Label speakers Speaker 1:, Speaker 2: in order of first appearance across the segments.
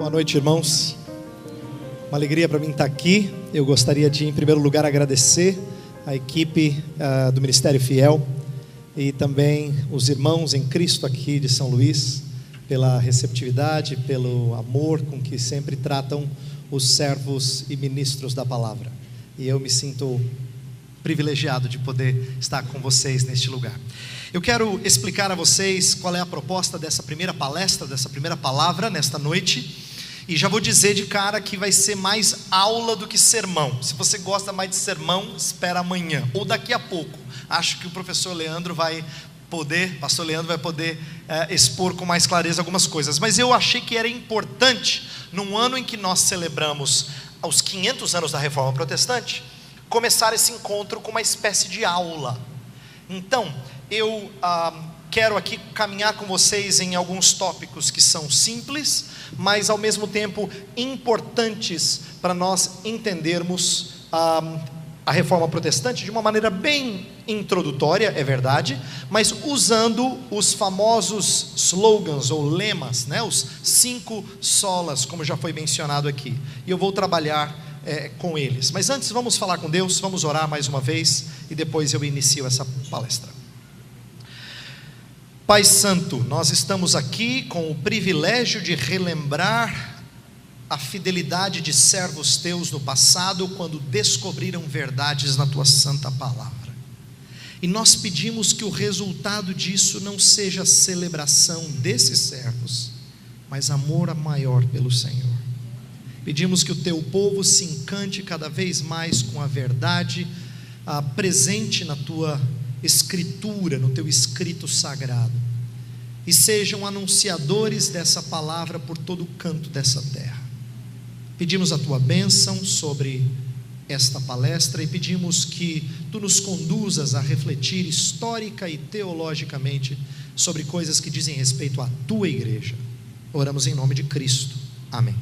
Speaker 1: Boa noite, irmãos. Uma alegria para mim estar aqui. Eu gostaria de, em primeiro lugar, agradecer a equipe do Ministério Fiel e também os irmãos em Cristo aqui de São Luís pela receptividade, pelo amor com que sempre tratam os servos e ministros da palavra. E eu me sinto privilegiado de poder estar com vocês neste lugar. Eu quero explicar a vocês qual é a proposta dessa primeira palestra, dessa primeira palavra nesta noite. E já vou dizer de cara que vai ser mais aula do que sermão. Se você gosta mais de sermão, espera amanhã ou daqui a pouco. Acho que o pastor Leandro vai poder expor com mais clareza algumas coisas. Mas eu achei que era importante, num ano em que nós celebramos os 500 anos da Reforma Protestante, começar esse encontro com uma espécie de aula. Então, eu quero aqui caminhar com vocês em alguns tópicos que são simples, mas ao mesmo tempo importantes para nós entendermos a Reforma Protestante de uma maneira bem introdutória, é verdade, mas usando os famosos slogans ou lemas, né? Os 5 solas, como já foi mencionado aqui, e eu vou trabalhar com eles. Mas antes vamos falar com Deus, vamos orar mais uma vez e depois eu inicio essa palestra. Pai Santo, nós estamos aqui com o privilégio de relembrar a fidelidade de servos teus no passado, quando descobriram verdades na tua santa palavra. E nós pedimos que o resultado disso não seja celebração desses servos, mas amor maior pelo Senhor. Pedimos que o teu povo se encante cada vez mais com a verdade presente na tua escritura, no teu escrito sagrado, e sejam anunciadores dessa palavra por todo o canto dessa terra. Pedimos a tua bênção sobre esta palestra e pedimos que tu nos conduzas a refletir histórica e teologicamente sobre coisas que dizem respeito à tua igreja. Oramos em nome de Cristo, amém.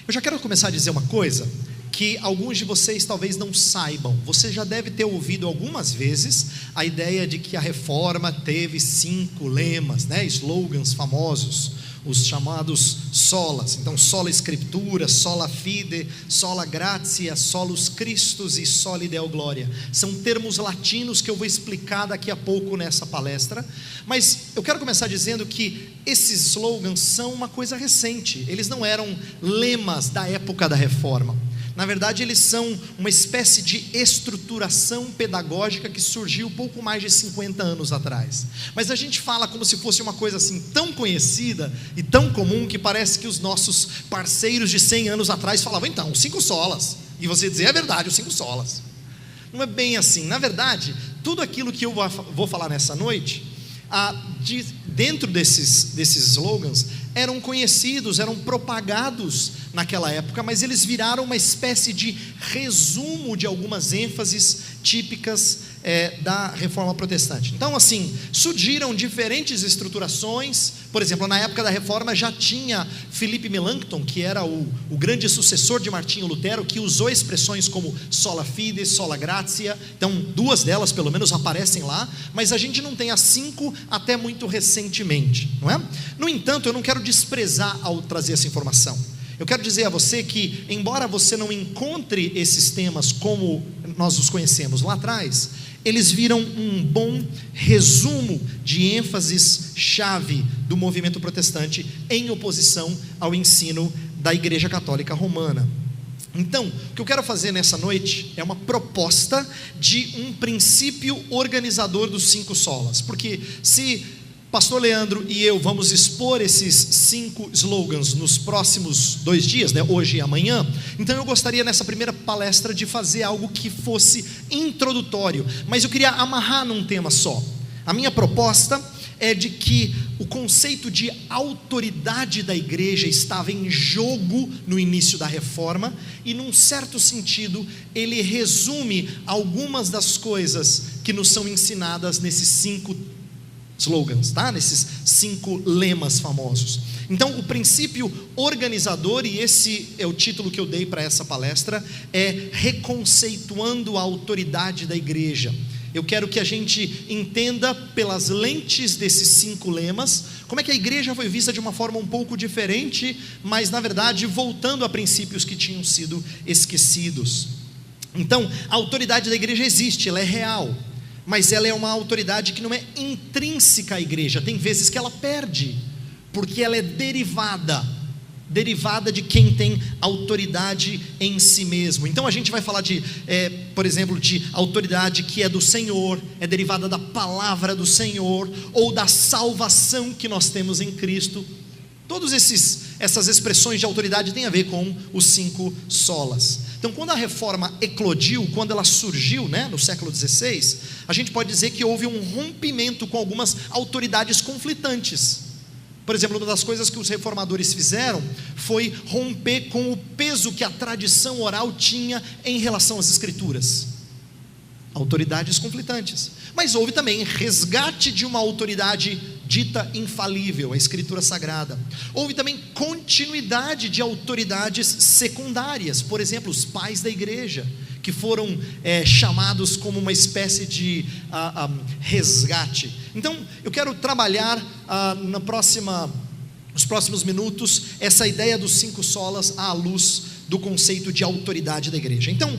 Speaker 1: Eu já quero começar a dizer uma coisa que alguns de vocês talvez não saibam. Você já deve ter ouvido algumas vezes a ideia de que a reforma teve 5 lemas, né? Slogans famosos, os chamados solas. Então, sola scriptura, sola fide, sola gratia, solus Christus e soli deo gloria. São termos latinos que eu vou explicar daqui a pouco nessa palestra. Mas eu quero começar dizendo que esses slogans são uma coisa recente. Eles não eram lemas da época da reforma. Na verdade, eles são uma espécie de estruturação pedagógica que surgiu pouco mais de 50 anos atrás. Mas a gente fala como se fosse uma coisa assim tão conhecida e tão comum que parece que os nossos parceiros de 100 anos atrás falavam, então, 5 solas. E você dizia, é verdade, os 5 solas. Não é bem assim. Na verdade, tudo aquilo que eu vou falar nessa noite, dentro desses slogans, eram conhecidos, eram propagados naquela época, mas eles viraram uma espécie de resumo de algumas ênfases típicas da Reforma Protestante. Então, assim, surgiram diferentes estruturações. Por exemplo, na época da Reforma já tinha Philippe Melanchthon, que era o grande sucessor de Martinho Lutero, que usou expressões como sola fide, sola gratia. Então, 2 delas pelo menos aparecem lá, mas a gente não tem as 5 até muito recentemente, não é? No entanto, eu não quero desprezar ao trazer essa informação. Eu quero dizer a você que, embora você não encontre esses temas como nós os conhecemos lá atrás, eles viram um bom resumo de ênfases-chave do movimento protestante em oposição ao ensino da Igreja Católica Romana. Então, o que eu quero fazer nessa noite é uma proposta de um princípio organizador dos 5 solas, porque se pastor Leandro e eu vamos expor esses 5 slogans nos próximos 2 dias, né, hoje e amanhã, então eu gostaria nessa primeira palestra de fazer algo que fosse introdutório, mas eu queria amarrar num tema só. A minha proposta é de que o conceito de autoridade da igreja estava em jogo no início da reforma, e num certo sentido ele resume algumas das coisas que nos são ensinadas nesses 5 slogans, tá? Nesses 5 lemas famosos. Então, o princípio organizador, e esse é o título que eu dei para essa palestra, é reconceituando a autoridade da igreja. Eu quero que a gente entenda pelas lentes desses 5 lemas, como é que a igreja foi vista de uma forma um pouco diferente, mas na verdade voltando a princípios que tinham sido esquecidos. Então, a autoridade da igreja existe, ela é real, mas ela é uma autoridade que não é intrínseca à igreja. Tem vezes que ela perde, porque ela é derivada de quem tem autoridade em si mesmo. Então a gente vai falar por exemplo, de autoridade que é do Senhor, é derivada da palavra do Senhor, ou da salvação que nós temos em Cristo. Todas essas expressões de autoridade têm a ver com os 5 solas. Então, quando a reforma eclodiu, quando ela surgiu, no século XVI, a gente pode dizer que houve um rompimento com algumas autoridades conflitantes. Por exemplo, uma das coisas que os reformadores fizeram foi romper com o peso que a tradição oral tinha em relação às escrituras. Autoridades conflitantes. Mas houve também resgate de uma autoridade dita infalível, a escritura sagrada. Houve também continuidade de autoridades secundárias, por exemplo, os pais da igreja, que foram chamados como uma espécie de resgate. Então, eu quero trabalhar nos próximos minutos essa ideia dos 5 solas à luz do conceito de autoridade da igreja. Então,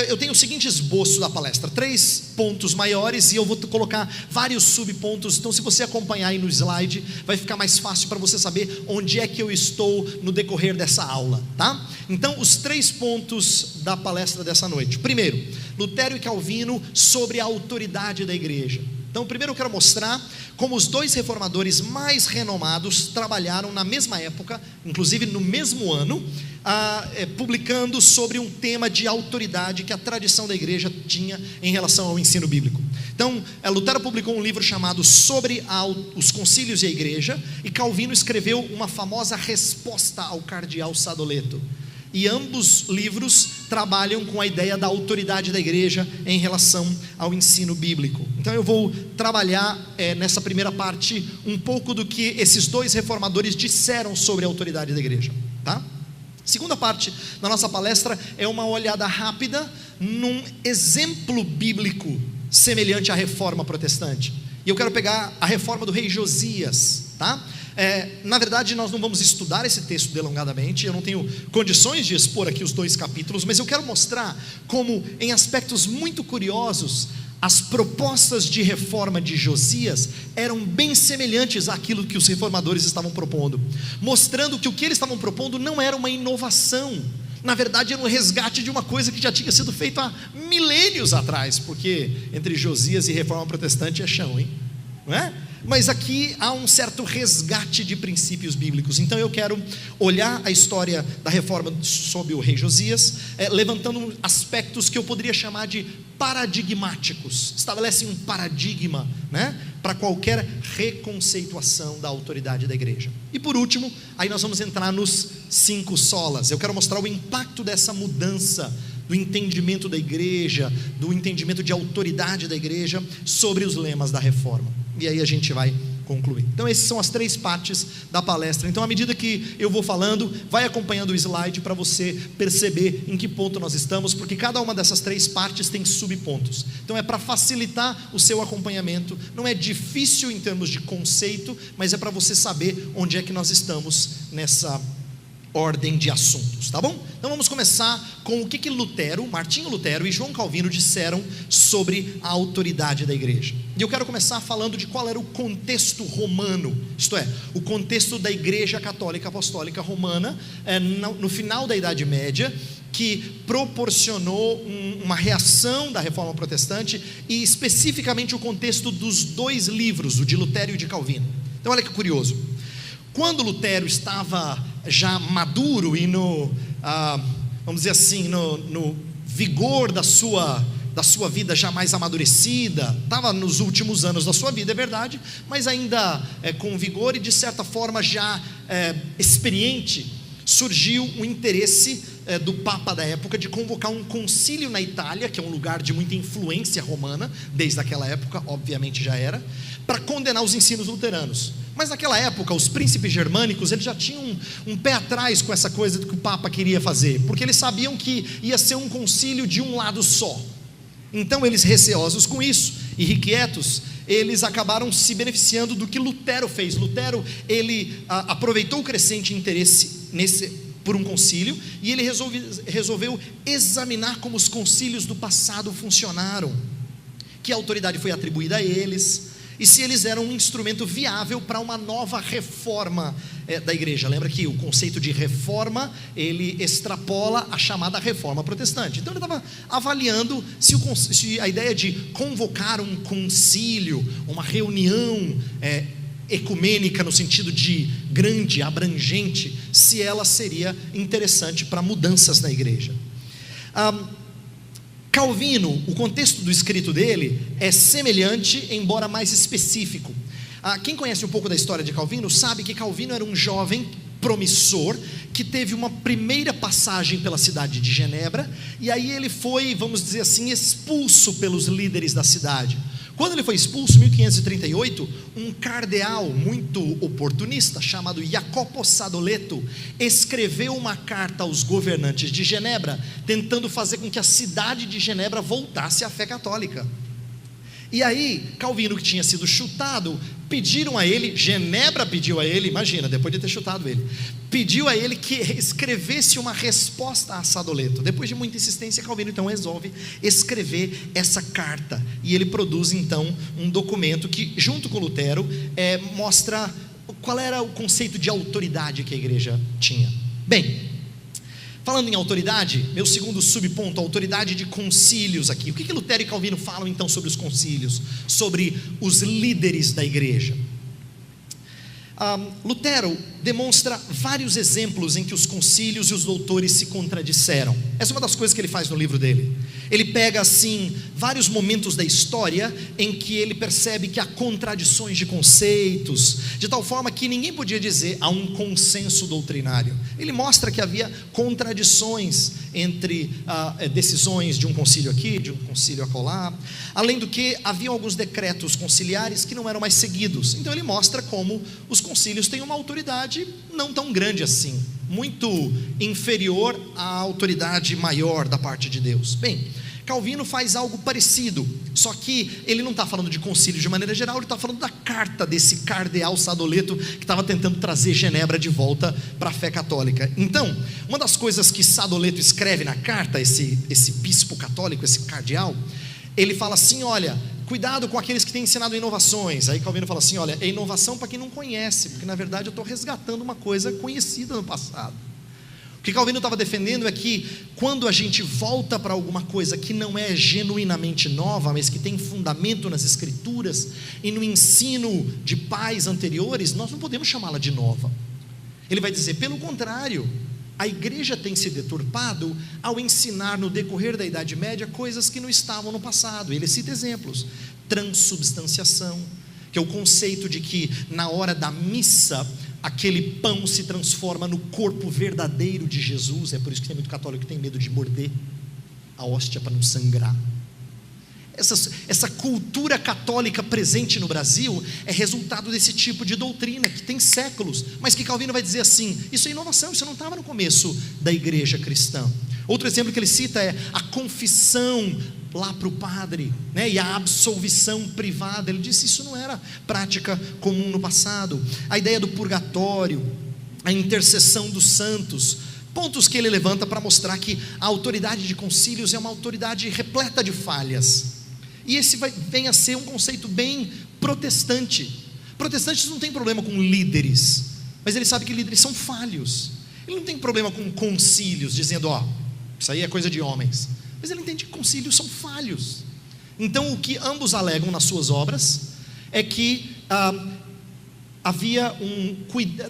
Speaker 1: eu tenho o seguinte esboço da palestra: 3 pontos maiores, e eu vou colocar vários subpontos. Então, se você acompanhar aí no slide, vai ficar mais fácil para você saber onde é que eu estou no decorrer dessa aula, tá? Então, os 3 pontos da palestra dessa noite. Primeiro, Lutero e Calvino sobre a autoridade da igreja. Então, primeiro eu quero mostrar como os 2 reformadores mais renomados trabalharam na mesma época, inclusive no mesmo ano, publicando sobre um tema de autoridade que a tradição da igreja tinha em relação ao ensino bíblico. Então, Lutero publicou um livro chamado Sobre os Concílios e a Igreja, e Calvino escreveu uma famosa resposta ao cardeal Sadoleto. E ambos livros trabalham com a ideia da autoridade da igreja em relação ao ensino bíblico. Então eu vou trabalhar nessa primeira parte um pouco do que esses 2 reformadores disseram sobre a autoridade da igreja, tá? Segunda parte da nossa palestra é uma olhada rápida num exemplo bíblico semelhante à reforma protestante. E eu quero pegar a reforma do rei Josias, tá? Na verdade, nós não vamos estudar esse texto delongadamente, eu não tenho condições de expor aqui os 2 capítulos, mas eu quero mostrar como, em aspectos muito curiosos, as propostas de reforma de Josias eram bem semelhantes àquilo que os reformadores estavam propondo, mostrando que o que eles estavam propondo não era uma inovação, na verdade era um resgate de uma coisa que já tinha sido feita há milênios atrás, porque entre Josias e reforma protestante é chão, hein? Não é? Mas aqui há um certo resgate de princípios bíblicos. Então eu quero olhar a história da reforma sob o rei Josias, levantando aspectos que eu poderia chamar de paradigmáticos. Estabelecem um paradigma, para qualquer reconceituação da autoridade da igreja. E por último, aí nós vamos entrar nos 5 solas. Eu quero mostrar o impacto dessa mudança do entendimento da igreja, do entendimento de autoridade da igreja sobre os lemas da reforma. E aí a gente vai concluir. Então essas são as 3 partes da palestra. Então, à medida que eu vou falando, vai acompanhando o slide para você perceber em que ponto nós estamos, porque cada uma dessas 3 partes tem subpontos. Então é para facilitar o seu acompanhamento. Não é difícil em termos de conceito, mas é para você saber onde é que nós estamos nessa ordem de assuntos, tá bom? Então vamos começar com o que Martinho Lutero e João Calvino disseram sobre a autoridade da igreja. E eu quero começar falando de qual era o contexto romano, isto é, o contexto da igreja católica apostólica romana, no final da Idade Média, que proporcionou uma reação da reforma protestante, e especificamente o contexto dos 2 livros, o de Lutero e o de Calvino. Então olha que curioso, quando Lutero estava já maduro e vamos dizer assim, no vigor da sua vida já mais amadurecida, estava nos últimos anos da sua vida, é verdade, mas ainda com vigor e de certa forma já experiente, surgiu um interesse do Papa da época de convocar um concílio na Itália, que é um lugar de muita influência romana, desde aquela época, obviamente já era, para condenar os ensinos luteranos. Mas naquela época, os príncipes germânicos, eles já tinham um pé atrás com essa coisa que o Papa queria fazer, porque eles sabiam que ia ser um concílio de um lado só. Então eles, receosos com isso, irrequietos, eles acabaram se beneficiando do que Lutero fez. Lutero, ele aproveitou o crescente interesse por um concílio, e ele resolveu examinar como os concílios do passado funcionaram, que a autoridade foi atribuída a eles, e se eles eram um instrumento viável para uma nova reforma da igreja. Lembra que o conceito de reforma, ele extrapola a chamada reforma protestante. Então ele estava avaliando se a ideia de convocar um concílio, uma reunião ecumênica no sentido de grande, abrangente, se ela seria interessante para mudanças na igreja. Calvino, o contexto do escrito dele é semelhante, embora mais específico. Quem conhece um pouco da história de Calvino sabe que Calvino era um jovem promissor que teve uma primeira passagem pela cidade de Genebra, e aí ele foi, vamos dizer assim, expulso pelos líderes da cidade. Quando ele foi expulso, em 1538, um cardeal muito oportunista, chamado Jacopo Sadoleto, escreveu uma carta aos governantes de Genebra, tentando fazer com que a cidade de Genebra voltasse à fé católica. E aí, Calvino, que tinha sido chutado, pediram a ele, Genebra pediu a ele, imagina, depois de ter chutado ele, pediu a ele que escrevesse uma resposta a Sadoleto. Depois de muita insistência, Calvino então resolve escrever essa carta, e ele produz então um documento que, junto com Lutero, mostra qual era o conceito de autoridade que a igreja tinha. Bem, falando em autoridade, meu segundo subponto, autoridade de concílios aqui. O que Lutero e Calvino falam então sobre os concílios, sobre os líderes da igreja? Lutero demonstra vários exemplos em que os concílios e os doutores se contradisseram. Essa é uma das coisas que ele faz no livro dele. Ele pega assim vários momentos da história em que ele percebe que há contradições de conceitos, de tal forma que ninguém podia dizer há um consenso doutrinário. Ele mostra que havia contradições entre decisões de um concílio aqui, de um concílio acolá, além do que havia alguns decretos conciliares que não eram mais seguidos. Então ele mostra como os concílios têm uma autoridade não tão grande assim, muito inferior à autoridade maior da parte de Deus. Bem, Calvino faz algo parecido, só que ele não está falando de concílio de maneira geral, ele está falando da carta desse cardeal Sadoleto, que estava tentando trazer Genebra de volta para a fé católica. Então, uma das coisas que Sadoleto escreve na carta, esse bispo católico, esse cardeal, ele fala assim: olha, cuidado com aqueles que têm ensinado inovações. Aí Calvino fala assim: olha, é inovação para quem não conhece, porque na verdade eu estou resgatando uma coisa conhecida no passado. O que Calvino estava defendendo é que quando a gente volta para alguma coisa que não é genuinamente nova, mas que tem fundamento nas escrituras e no ensino de pais anteriores, nós não podemos chamá-la de nova. Ele vai dizer, pelo contrário, a igreja tem se deturpado ao ensinar no decorrer da Idade Média coisas que não estavam no passado. Ele cita exemplos: transubstanciação, que é o conceito de que na hora da missa aquele pão se transforma no corpo verdadeiro de Jesus. É por isso que tem muito católico que tem medo de morder a hóstia para não sangrar. Essa cultura católica presente no Brasil é resultado desse tipo de doutrina que tem séculos, mas que Calvino vai dizer assim: isso é inovação, isso não estava no começo da igreja cristã. Outro exemplo que ele cita é a confissão lá para o padre, né, e a absolvição privada. Ele disse isso não era prática comum no passado. A ideia do purgatório, a intercessão dos santos, pontos que ele levanta para mostrar que a autoridade de concílios é uma autoridade repleta de falhas. E esse vem a ser um conceito bem protestante. Protestantes não têm problema com líderes, mas ele sabe que líderes são falhos. Ele não tem problema com concílios, dizendo, isso aí é coisa de homens. Mas ele entende que concílios são falhos. Então o que ambos alegam nas suas obras é que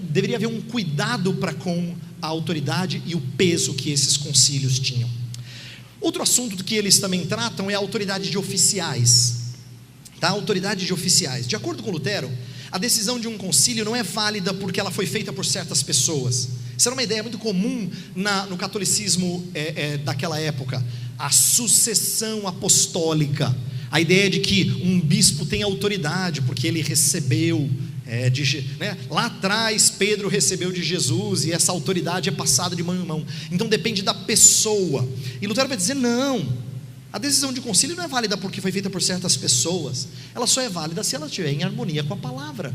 Speaker 1: deveria haver um cuidado para com a autoridade e o peso que esses concílios tinham. Outro assunto que eles também tratam é a autoridade de oficiais. A autoridade de oficiais. De acordo com Lutero, a decisão de um concílio não é válida porque ela foi feita por certas pessoas. Isso era uma ideia muito comum no catolicismo daquela época. A sucessão apostólica. A ideia de que um bispo tem autoridade porque ele recebeu lá atrás Pedro recebeu de Jesus, e essa autoridade é passada de mão em mão. Então depende da pessoa. E Lutero vai dizer não, A decisão de concílio não é válida porque foi feita por certas pessoas, ela só é válida se ela estiver em harmonia com a palavra.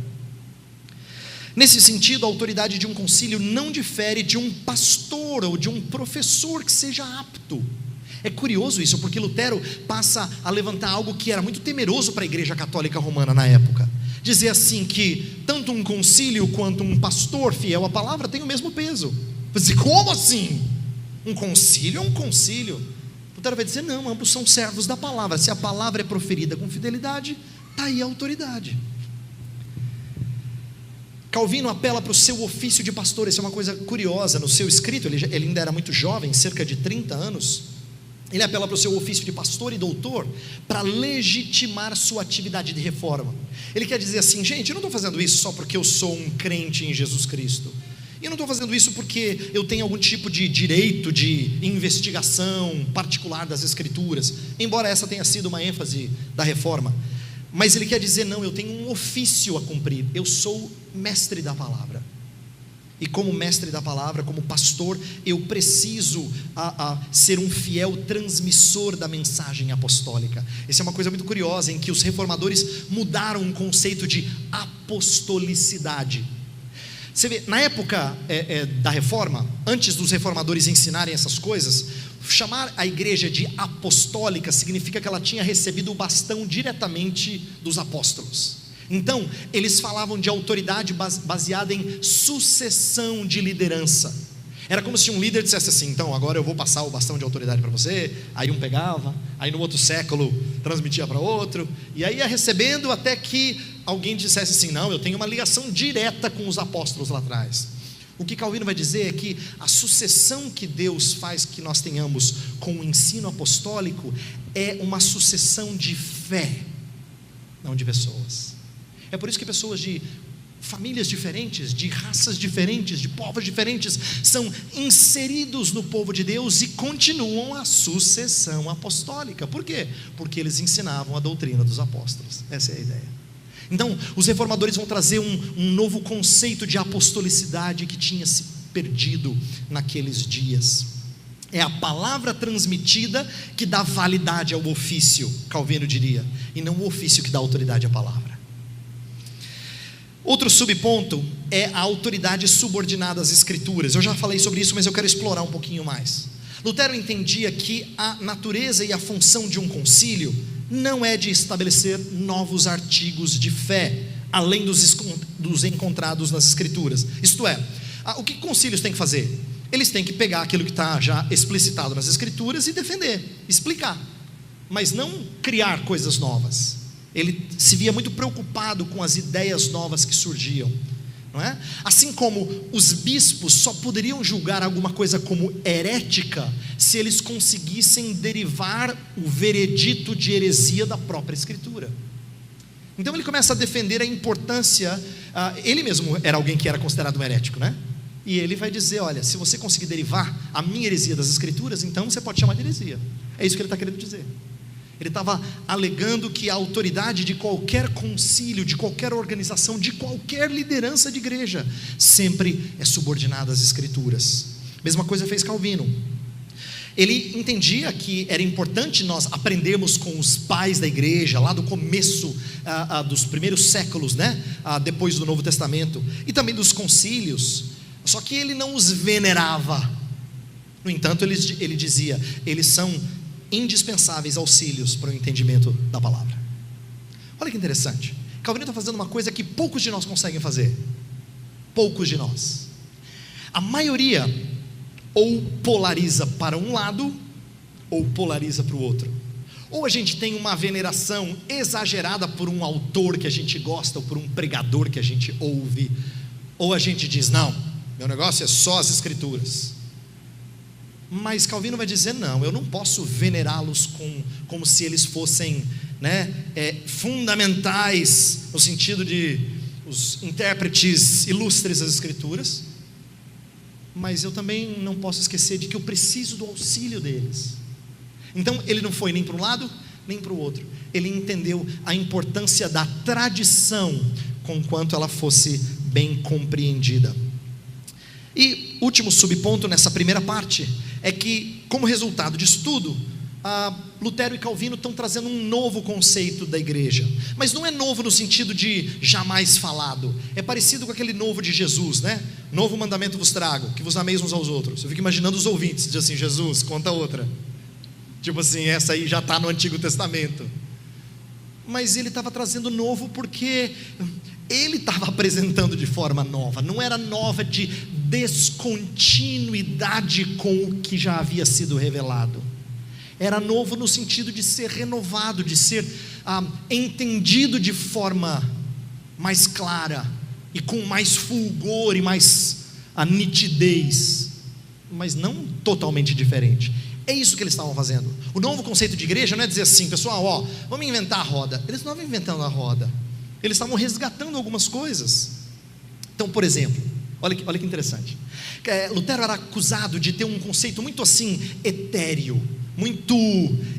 Speaker 1: Nesse sentido, a autoridade de um concílio não difere de um pastor ou de um professor que seja apto. É curioso isso, porque Lutero passa a levantar algo que era muito temeroso para a Igreja Católica Romana na época. Dizer assim que tanto um concílio quanto um pastor fiel à palavra tem o mesmo peso. Você, como assim? Um concílio é um concílio. Lutero vai dizer, não, ambos são servos da palavra. Se a palavra é proferida com fidelidade, está aí a autoridade. Calvino apela para o seu ofício de pastor. Isso é uma coisa curiosa. No seu escrito, ele ainda era muito jovem, cerca de 30 anos. Ele apela para o seu ofício de pastor e doutor para legitimar sua atividade de reforma. Ele quer dizer assim, gente, eu não estou fazendo isso só porque eu sou um crente em Jesus Cristo. Eu não estou fazendo isso porque eu tenho algum tipo de direito de investigação particular das Escrituras, embora essa tenha sido uma ênfase da reforma. Mas ele quer dizer, não, eu tenho um ofício a cumprir. Eu sou mestre da palavra. E como mestre da palavra, como pastor, eu preciso ser um fiel transmissor da mensagem apostólica. Essa é uma coisa muito curiosa, em que os reformadores mudaram o conceito de apostolicidade. Você vê, na época da reforma, antes dos reformadores ensinarem essas coisas, chamar a igreja de apostólica significa que ela tinha recebido o bastão diretamente dos apóstolos. Então, eles falavam de autoridade baseada em sucessão de liderança. Era como se um líder dissesse assim, então agora eu vou passar o bastão de autoridade para você. Aí um pegava, aí no outro século transmitia para outro, e aí ia recebendo até que alguém dissesse assim, não, eu tenho uma ligação direta com os apóstolos lá atrás. O que Calvino vai dizer é que a sucessão que Deus faz que nós tenhamos com o ensino apostólico é uma sucessão de fé, não de pessoas. É por isso que pessoas de famílias diferentes, de raças diferentes, de povos diferentes, são inseridos no povo de Deus e continuam a sucessão apostólica. Por quê? Porque eles ensinavam a doutrina dos apóstolos. Essa é a ideia. Então, os reformadores vão trazer um novo conceito de apostolicidade que tinha se perdido naqueles dias. É a palavra transmitida que dá validade ao ofício, Calvino diria, e não o ofício que dá autoridade à palavra. Outro subponto é a autoridade subordinada às Escrituras. Eu já falei sobre isso, mas eu quero explorar um pouquinho mais. Lutero entendia que a natureza e a função de um concílio não é de estabelecer novos artigos de fé, além dos encontrados nas Escrituras. Isto é, o que concílios têm que fazer? Eles têm que pegar aquilo que está já explicitado nas Escrituras e defender, explicar, mas não criar coisas novas. Ele se via muito preocupado com as ideias novas que surgiam, não é? Assim como os bispos só poderiam julgar alguma coisa como herética se eles conseguissem derivar o veredito de heresia da própria Escritura. Então ele começa a defender a importância, ele mesmo era alguém que era considerado um herético, né? E ele vai dizer, olha, se você conseguir derivar a minha heresia das Escrituras, então você pode chamar de heresia. É isso que ele está querendo dizer. Ele estava alegando que a autoridade de qualquer concílio, de qualquer organização, de qualquer liderança de igreja, sempre é subordinada às Escrituras. Mesma coisa fez Calvino. Ele entendia que era importante nós aprendermos com os pais da igreja, lá do começo dos primeiros séculos, né? Depois do Novo Testamento, e também dos concílios, só que ele não os venerava. No entanto, ele dizia, eles são indispensáveis auxílios para o entendimento da palavra. Olha que interessante, Calvino está fazendo uma coisa que poucos de nós conseguem fazer. Poucos de nós. A maioria ou polariza para um lado ou polariza para o outro. Ou a gente tem uma veneração exagerada por um autor que a gente gosta, ou por um pregador que a gente ouve, ou a gente diz, não, meu negócio é só as Escrituras. Mas Calvino vai dizer, não, eu não posso venerá-los como se eles fossem, né, fundamentais, no sentido de os intérpretes ilustres das Escrituras, mas eu também não posso esquecer de que eu preciso do auxílio deles. Então ele não foi nem para um lado, nem para o outro. Ele entendeu a importância da tradição, conquanto ela fosse bem compreendida. E último subponto nessa primeira parte é que, como resultado disso tudo, Lutero e Calvino estão trazendo um novo conceito da igreja, mas não é novo no sentido de jamais falado, é parecido com aquele novo de Jesus, né? Novo mandamento vos trago, que vos ameis uns aos outros. Eu fico imaginando os ouvintes, diz assim: Jesus, conta outra, tipo assim, essa aí já está no Antigo Testamento. Mas ele estava trazendo novo porque ele estava apresentando de forma nova, não era nova de descontinuidade com o que já havia sido revelado, era novo no sentido de ser renovado, de ser entendido de forma mais clara, e com mais fulgor e mais nitidez, mas não totalmente diferente. É isso que eles estavam fazendo. O novo conceito de igreja não é dizer assim: pessoal, vamos inventar a roda. Eles não estavam inventando a roda, eles estavam resgatando algumas coisas. Então, por exemplo, olha que interessante, Lutero era acusado de ter um conceito muito assim etéreo, muito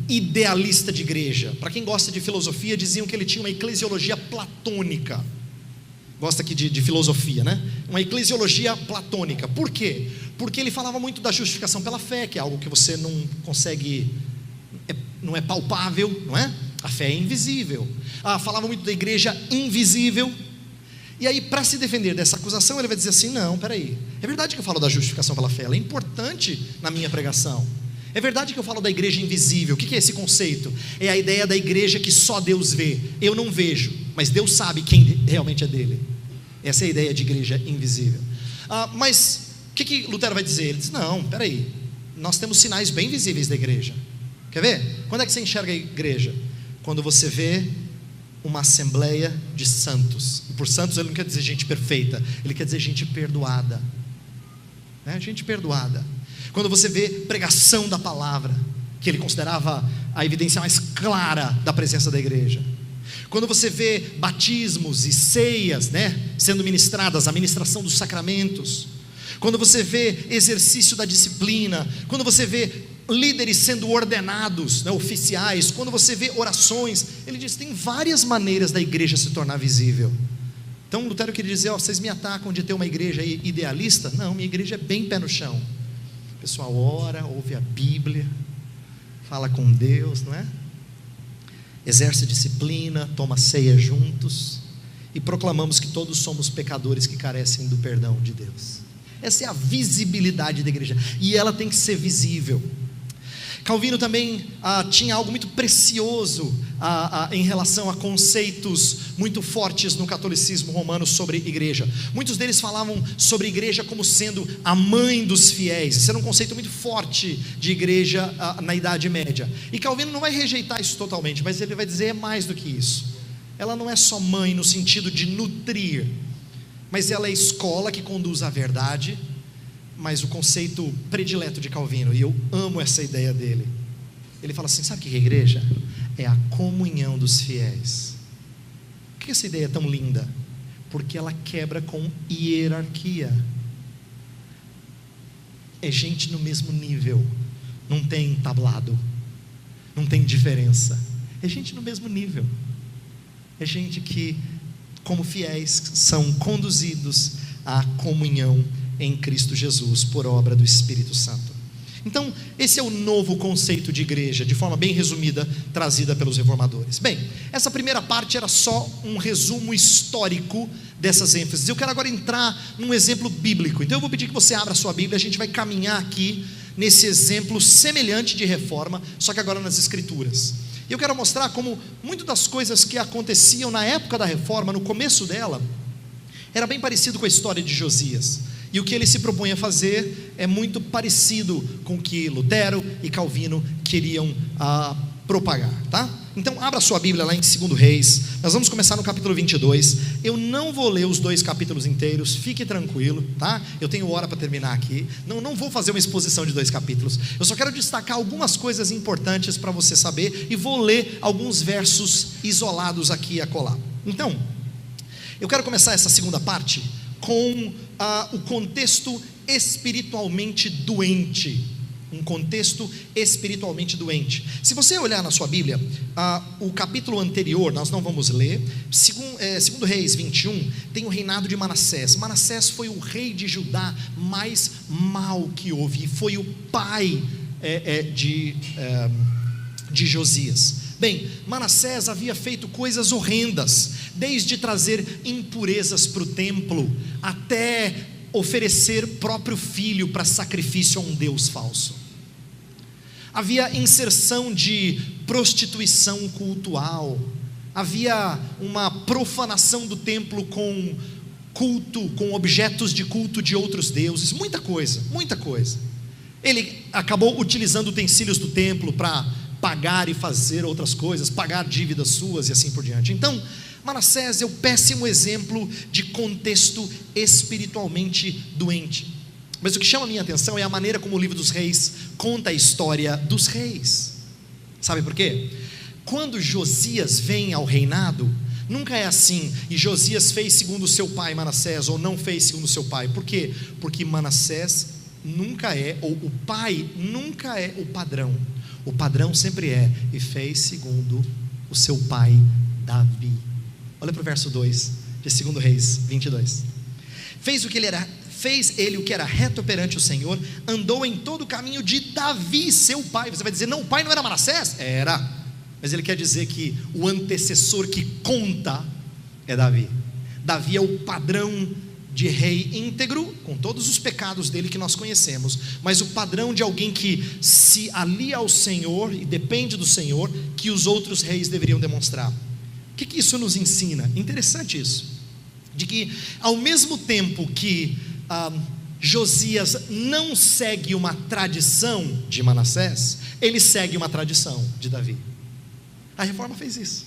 Speaker 1: idealista de igreja. Para quem gosta de filosofia, diziam que ele tinha uma eclesiologia platônica. Gosta aqui de filosofia, né? Uma eclesiologia platônica. Por quê? Porque ele falava muito da justificação pela fé, que é algo que você não consegue, não é palpável, não é? A fé é invisível. Falava muito da igreja invisível. E aí, para se defender dessa acusação, ele vai dizer assim: não, peraí, é verdade que eu falo da justificação pela fé, ela é importante na minha pregação. É verdade que eu falo da igreja invisível. O que é esse conceito? É a ideia da igreja que só Deus vê. Eu não vejo, mas Deus sabe quem realmente é dele. Essa é a ideia de igreja invisível. Mas o que Lutero vai dizer? Ele diz: não, peraí, nós temos sinais bem visíveis da igreja. Quer ver? Quando é que você enxerga a igreja? Quando você vê uma assembleia de santos. E por santos ele não quer dizer gente perfeita, ele quer dizer gente perdoada, né? Gente perdoada. Quando você vê pregação da palavra, que ele considerava a evidência mais clara da presença da igreja. Quando você vê batismos e ceias, né, sendo ministradas, a ministração dos sacramentos. Quando você vê exercício da disciplina. Quando você vê líderes sendo ordenados, né, oficiais. Quando você vê orações. Ele diz: tem várias maneiras da igreja se tornar visível. Então Lutero queria dizer: vocês me atacam de ter uma igreja idealista? Não, minha igreja é bem pé no chão. O pessoal ora, ouve a Bíblia, fala com Deus, não é? Exerce disciplina, toma ceia juntos, e proclamamos que todos somos pecadores que carecem do perdão de Deus. Essa é a visibilidade da igreja, e ela tem que ser visível. Calvino também tinha algo muito precioso em relação a conceitos muito fortes no catolicismo romano sobre igreja. Muitos deles falavam sobre igreja como sendo a mãe dos fiéis. Esse era um conceito muito forte de igreja na Idade Média. E Calvino não vai rejeitar isso totalmente, mas ele vai dizer: é mais do que isso. Ela não é só mãe no sentido de nutrir, mas ela é escola que conduz à verdade. Mas o conceito predileto de Calvino, e eu amo essa ideia dele, ele fala assim: sabe o que é a igreja? É a comunhão dos fiéis. Por que essa ideia é tão linda? Porque ela quebra com hierarquia. É gente no mesmo nível, não tem tablado, não tem diferença, é gente no mesmo nível, é gente que, como fiéis, são conduzidos à comunhão em Cristo Jesus, por obra do Espírito Santo. Então, esse é o novo conceito de igreja, de forma bem resumida, trazida pelos reformadores. Bem, essa primeira parte era só um resumo histórico dessas ênfases. Eu quero agora entrar num exemplo bíblico. Então eu vou pedir que você abra a sua Bíblia. A gente vai caminhar aqui nesse exemplo semelhante de reforma, só que agora nas Escrituras. E eu quero mostrar como muitas das coisas que aconteciam na época da reforma, no começo dela, era bem parecido com a história de Josias. E o que ele se propõe a fazer é muito parecido com o que Lutero e Calvino queriam propagar, tá? Então abra sua Bíblia lá em 2 Reis. Nós vamos começar no capítulo 22. Eu não vou ler os 2 capítulos inteiros, fique tranquilo, tá? Eu tenho hora para terminar aqui. Não vou fazer uma exposição de 2 capítulos. Eu só quero destacar algumas coisas importantes para você saber, e vou ler alguns versos isolados aqui e acolá. Então, eu quero começar essa segunda parte com o contexto espiritualmente doente. Um contexto espiritualmente doente. Se você olhar na sua Bíblia, o capítulo anterior, nós não vamos ler, segundo Reis 21, tem o reinado de Manassés. Manassés foi o rei de Judá mais mau que houve, e foi o pai de Josias? Bem, Manassés havia feito coisas horrendas, desde trazer impurezas para o templo, até oferecer próprio filho para sacrifício a um Deus falso. Havia inserção de prostituição cultual, havia uma profanação do templo com culto, com objetos de culto de outros deuses, muita coisa, muita coisa. Ele acabou utilizando utensílios do templo para pagar e fazer outras coisas, pagar dívidas suas e assim por diante. Então, Manassés é o péssimo exemplo de contexto espiritualmente doente. Mas o que chama a minha atenção é a maneira como o livro dos reis conta a história dos reis. Sabe por quê? Quando Josias vem ao reinado, nunca é assim, e Josias fez segundo o seu pai Manassés, ou não fez segundo o seu pai. Por quê? Porque Manassés nunca é, ou o pai nunca é o padrão. O padrão sempre é, e fez segundo o seu pai Davi. Olha para o verso 2 de 2 Reis 22. Fez ele o que era reto perante o Senhor, andou em todo o caminho de Davi, seu pai. Você vai dizer, não, o pai não era Manassés? Era, mas ele quer dizer que o antecessor que conta é Davi. Davi é o padrão de rei íntegro, com todos os pecados dele que nós conhecemos, mas o padrão de alguém que se alia ao Senhor e depende do Senhor, que os outros reis deveriam demonstrar. O que isso nos ensina? Interessante isso, de que ao mesmo tempo que Josias não segue uma tradição de Manassés, ele segue uma tradição de Davi. A reforma fez isso.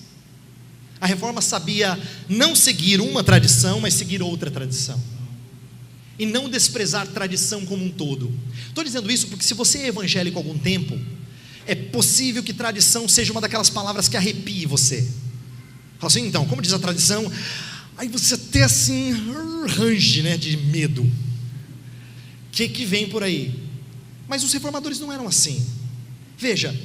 Speaker 1: A reforma sabia não seguir uma tradição, mas seguir outra tradição, e não desprezar tradição como um todo. Estou dizendo isso porque se você é evangélico há algum tempo, é possível que tradição seja uma daquelas palavras que arrepie você. Fala assim, então, como diz a tradição, aí você até assim, range, né, de medo. O que vem por aí? Mas os reformadores não eram assim. Veja,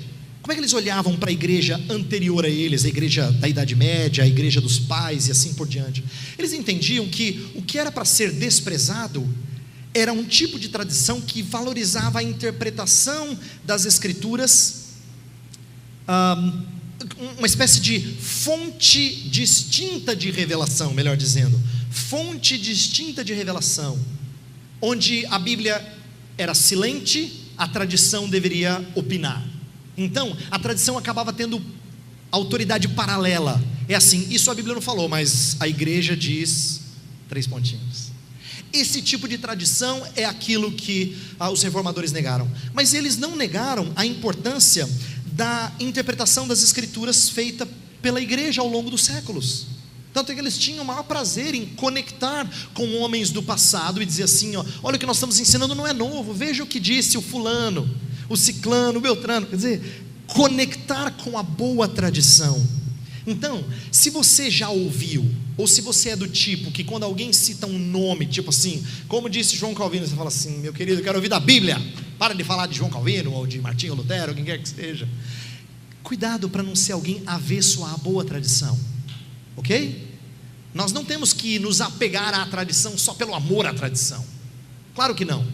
Speaker 1: como é que eles olhavam para a igreja anterior a eles, a igreja da Idade Média, a igreja dos pais e assim por diante? Eles entendiam que o que era para ser desprezado era um tipo de tradição que valorizava a interpretação das escrituras, uma espécie de fonte distinta de revelação, melhor dizendo, fonte distinta de revelação, onde a Bíblia era silente, a tradição deveria opinar. Então, a tradição acabava tendo autoridade paralela. É assim, isso a Bíblia não falou, mas a igreja diz, 3 pontinhos. Esse tipo de tradição é aquilo que os reformadores negaram. Mas eles não negaram a importância da interpretação das escrituras feita pela igreja ao longo dos séculos. Tanto é que eles tinham o maior prazer em conectar com homens do passado e dizer assim, olha o que nós estamos ensinando não é novo, veja o que disse o fulano, o ciclano, o beltrano. Quer dizer, conectar com a boa tradição. Então, se você já ouviu, ou se você é do tipo que quando alguém cita um nome, tipo assim, como disse João Calvino, você fala assim, meu querido, eu quero ouvir da Bíblia, para de falar de João Calvino, ou de Martinho Lutero, quem quer que seja. Cuidado para não ser alguém avesso à boa tradição, ok? Nós não temos que nos apegar à tradição só pelo amor à tradição, claro que não,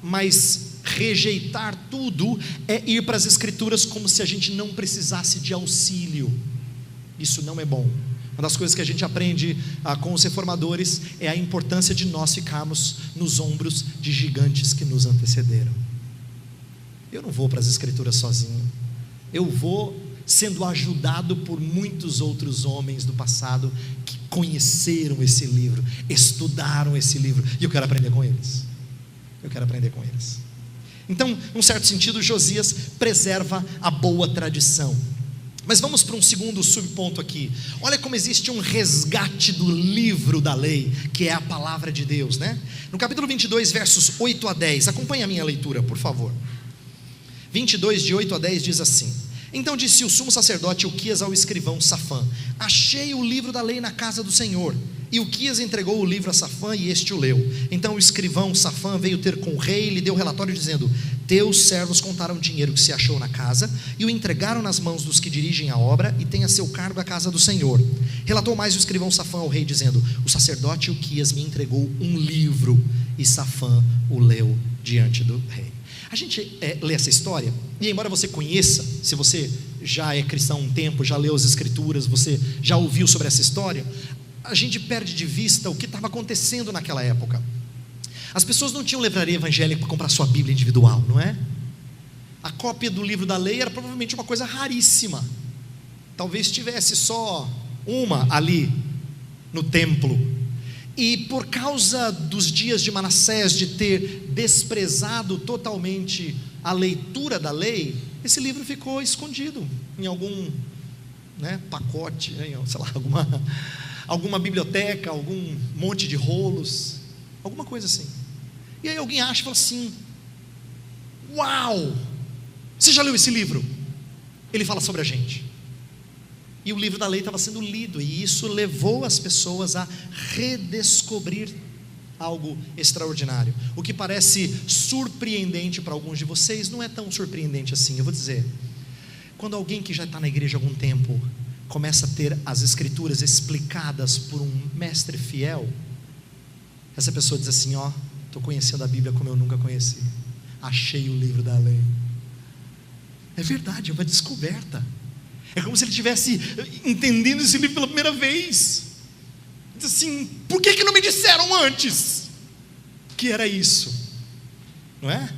Speaker 1: mas rejeitar tudo é ir para as escrituras como se a gente não precisasse de auxílio. Isso não é bom. Uma das coisas que a gente aprende com os reformadores é a importância de nós ficarmos nos ombros de gigantes que nos antecederam. Eu não vou para as escrituras sozinho, eu vou sendo ajudado por muitos outros homens do passado que conheceram esse livro, estudaram esse livro, e eu quero aprender com eles. Então, num certo sentido, Josias preserva a boa tradição. Mas vamos para um segundo subponto aqui. Olha como existe um resgate do livro da lei, que é a palavra de Deus, né? No capítulo 22, versos 8 a 10, acompanhe a minha leitura, por favor. 22, de 8 a 10 diz assim: Então disse o sumo sacerdote Uquias ao escrivão Safã: Achei o livro da lei na casa do Senhor. E Uquias entregou o livro a Safã e este o leu. Então o escrivão Safã veio ter com o rei e lhe deu relatório dizendo: Teus servos contaram o dinheiro que se achou na casa e o entregaram nas mãos dos que dirigem a obra e têm a seu cargo a casa do Senhor. Relatou mais o escrivão Safã ao rei dizendo: O sacerdote Uquias me entregou um livro. E Safã o leu diante do rei. A gente lê essa história, e embora você conheça, se você já é cristão há um tempo, já leu as escrituras, você já ouviu sobre essa história, a gente perde de vista o que estava acontecendo naquela época. As pessoas não tinham livraria evangélica para comprar sua Bíblia individual, não é? A cópia do livro da lei era provavelmente uma coisa raríssima. Talvez tivesse só uma ali no templo. E por causa dos dias de Manassés, de ter desprezado totalmente a leitura da lei, esse livro ficou escondido em algum pacote, sei lá, alguma biblioteca, algum monte de rolos, alguma coisa assim. E aí alguém acha e fala assim: uau, você já leu esse livro? Ele fala sobre a gente. E o livro da lei estava sendo lido, e isso levou as pessoas a redescobrir algo extraordinário. O que parece surpreendente para alguns de vocês não é tão surpreendente assim. Eu vou dizer, quando alguém que já está na igreja há algum tempo começa a ter as escrituras explicadas por um mestre fiel, essa pessoa diz assim: ó, estou conhecendo a Bíblia como eu nunca conheci, achei o livro da lei. É verdade, é uma descoberta. É como se ele estivesse entendendo esse livro pela primeira vez. Diz assim: por que não me disseram antes que era isso? Não é?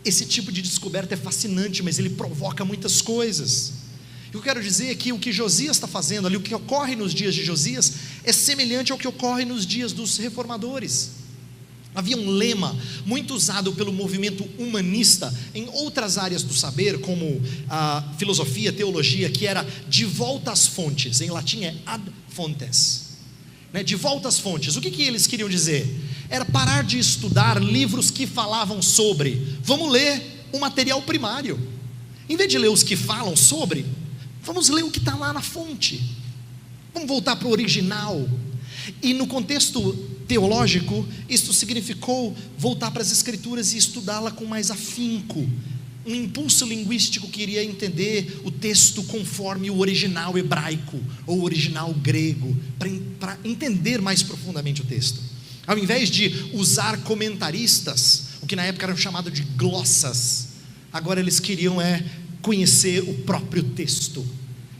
Speaker 1: Esse tipo de descoberta é fascinante, mas ele provoca muitas coisas. O que eu quero dizer é que o que Josias está fazendo ali, o que ocorre nos dias de Josias, é semelhante ao que ocorre nos dias dos reformadores. Havia um lema muito usado pelo movimento humanista em outras áreas do saber, como a filosofia, teologia, que era de volta às fontes. Em latim é ad fontes, de volta às fontes. O que eles queriam dizer? Era parar de estudar livros que falavam sobre. Vamos ler o material primário. Em vez de ler os que falam sobre, vamos ler o que está lá na fonte. Vamos voltar para o original. E no contexto teológico, isso significou voltar para as escrituras e estudá-la com mais afinco. Um impulso linguístico que iria entender o texto conforme o original hebraico ou o original grego, para entender mais profundamente o texto. Ao invés de usar comentaristas, o que na época era chamado de glossas, agora eles queriam conhecer o próprio texto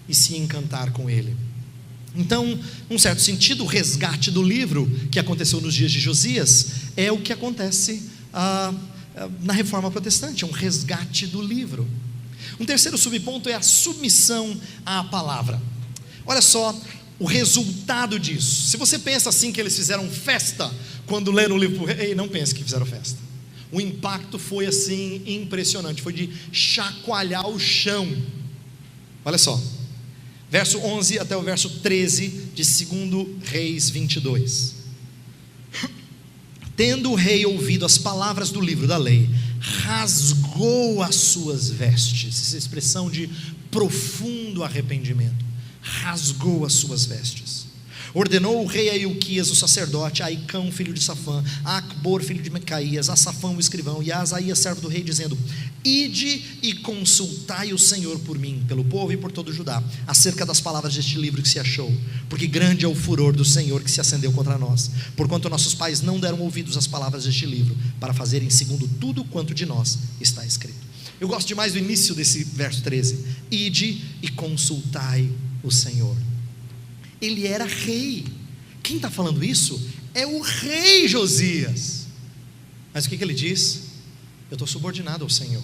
Speaker 1: e se encantar com ele. Então, num certo sentido, o resgate do livro que aconteceu nos dias de Josias é o que acontece na Reforma Protestante, é um resgate do livro. Um terceiro subponto é a submissão à palavra. Olha só o resultado disso. Se você pensa assim que eles fizeram festa quando leram o livro para o rei, não pense que fizeram festa. O impacto foi assim impressionante, foi de chacoalhar o chão. Olha só, verso 11 até o verso 13 de 2 Reis 22. Tendo o rei ouvido as palavras do livro da lei, rasgou as suas vestes. Essa expressão de profundo arrependimento. Rasgou as suas vestes. Ordenou o rei a Ilquias, o sacerdote, a Aicão, filho de Safã, a Acbor, filho de Micaías, a Safão, o escrivão, e a Asaías, servo do rei, dizendo: ide e consultai o Senhor por mim, pelo povo e por todo o Judá, acerca das palavras deste livro que se achou, porque grande é o furor do Senhor que se acendeu contra nós, porquanto nossos pais não deram ouvidos às palavras deste livro, para fazerem segundo tudo quanto de nós está escrito. Eu gosto demais do início desse verso 13: ide e consultai o Senhor. Ele era rei. Quem está falando isso é o rei Josias. Mas o que ele diz? Eu estou subordinado ao Senhor.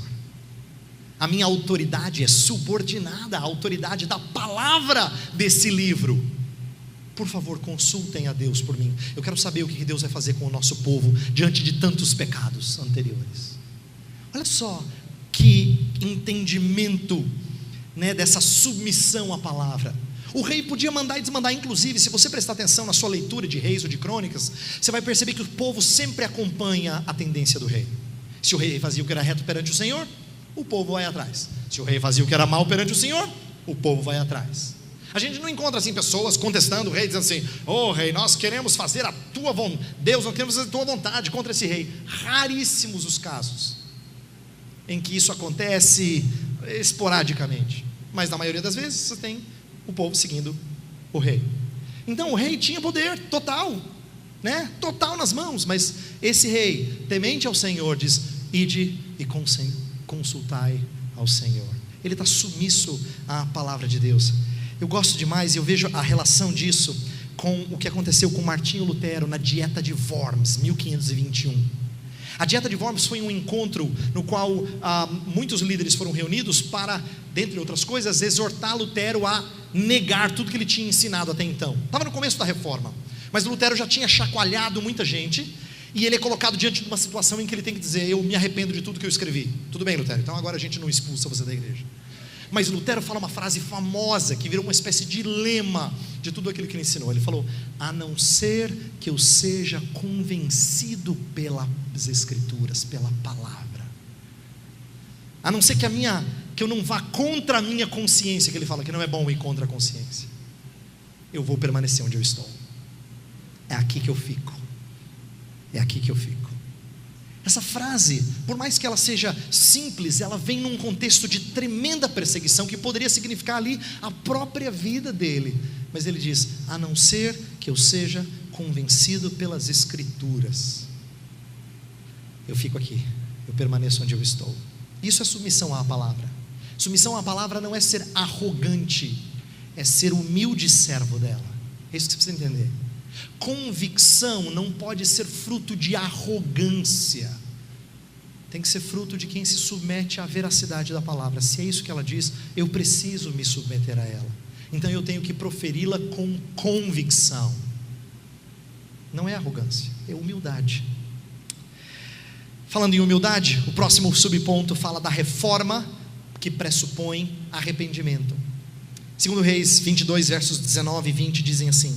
Speaker 1: A minha autoridade é subordinada à autoridade da palavra desse livro. Por favor, consultem a Deus por mim. Eu quero saber o que Deus vai fazer com o nosso povo diante de tantos pecados anteriores. Olha só que entendimento, dessa submissão à palavra. O rei podia mandar e desmandar. Inclusive, se você prestar atenção na sua leitura de Reis ou de Crônicas, você vai perceber que o povo sempre acompanha a tendência do rei. Se o rei fazia o que era reto perante o Senhor, o povo vai atrás. Se o rei fazia o que era mal perante o Senhor, o povo vai atrás. A gente não encontra assim pessoas contestando o rei, dizendo assim: ô rei, nós queremos fazer a tua vontade, Deus, nós queremos fazer a tua vontade contra esse rei. Raríssimos os casos em que isso acontece esporadicamente, mas na maioria das vezes você tem o povo seguindo o rei. Então o rei tinha poder total, total nas mãos. Mas esse rei, temente ao Senhor, diz: ide e consultai ao Senhor. Ele está submisso à palavra de Deus. Eu gosto demais e eu vejo a relação disso com o que aconteceu com Martinho Lutero na Dieta de Worms, 1521. A Dieta de Worms foi um encontro no qual muitos líderes foram reunidos para, dentre outras coisas, exortar Lutero a negar tudo que ele tinha ensinado até então. Estava no começo da reforma, mas Lutero já tinha chacoalhado muita gente, e ele é colocado diante de uma situação em que ele tem que dizer: eu me arrependo de tudo que eu escrevi. Tudo bem, Lutero, então agora a gente não expulsa você da igreja. Mas Lutero fala uma frase famosa que virou uma espécie de lema de tudo aquilo que ele ensinou. Ele falou: a não ser que eu seja convencido pelas Escrituras, pela palavra, a não ser que eu não vá contra a minha consciência, que ele fala que não é bom ir contra a consciência, eu vou permanecer onde eu estou. É aqui que eu fico. É aqui que eu fico. Essa frase, por mais que ela seja simples, ela vem num contexto de tremenda perseguição, que poderia significar ali a própria vida dele. Mas ele diz: a não ser que eu seja convencido pelas Escrituras, eu fico aqui, eu permaneço onde eu estou. Isso é submissão à palavra. Submissão à palavra não é ser arrogante, é ser humilde servo dela. É isso que você precisa entender. Convicção não pode ser fruto de arrogância, tem que ser fruto de quem se submete à veracidade da palavra. Se é isso que ela diz, eu preciso me submeter a ela, então eu tenho que proferi-la com convicção. Não é arrogância, é humildade. Falando em humildade, o próximo subponto fala da reforma que pressupõe arrependimento. 2 Reis 22 versos 19 e 20 dizem assim: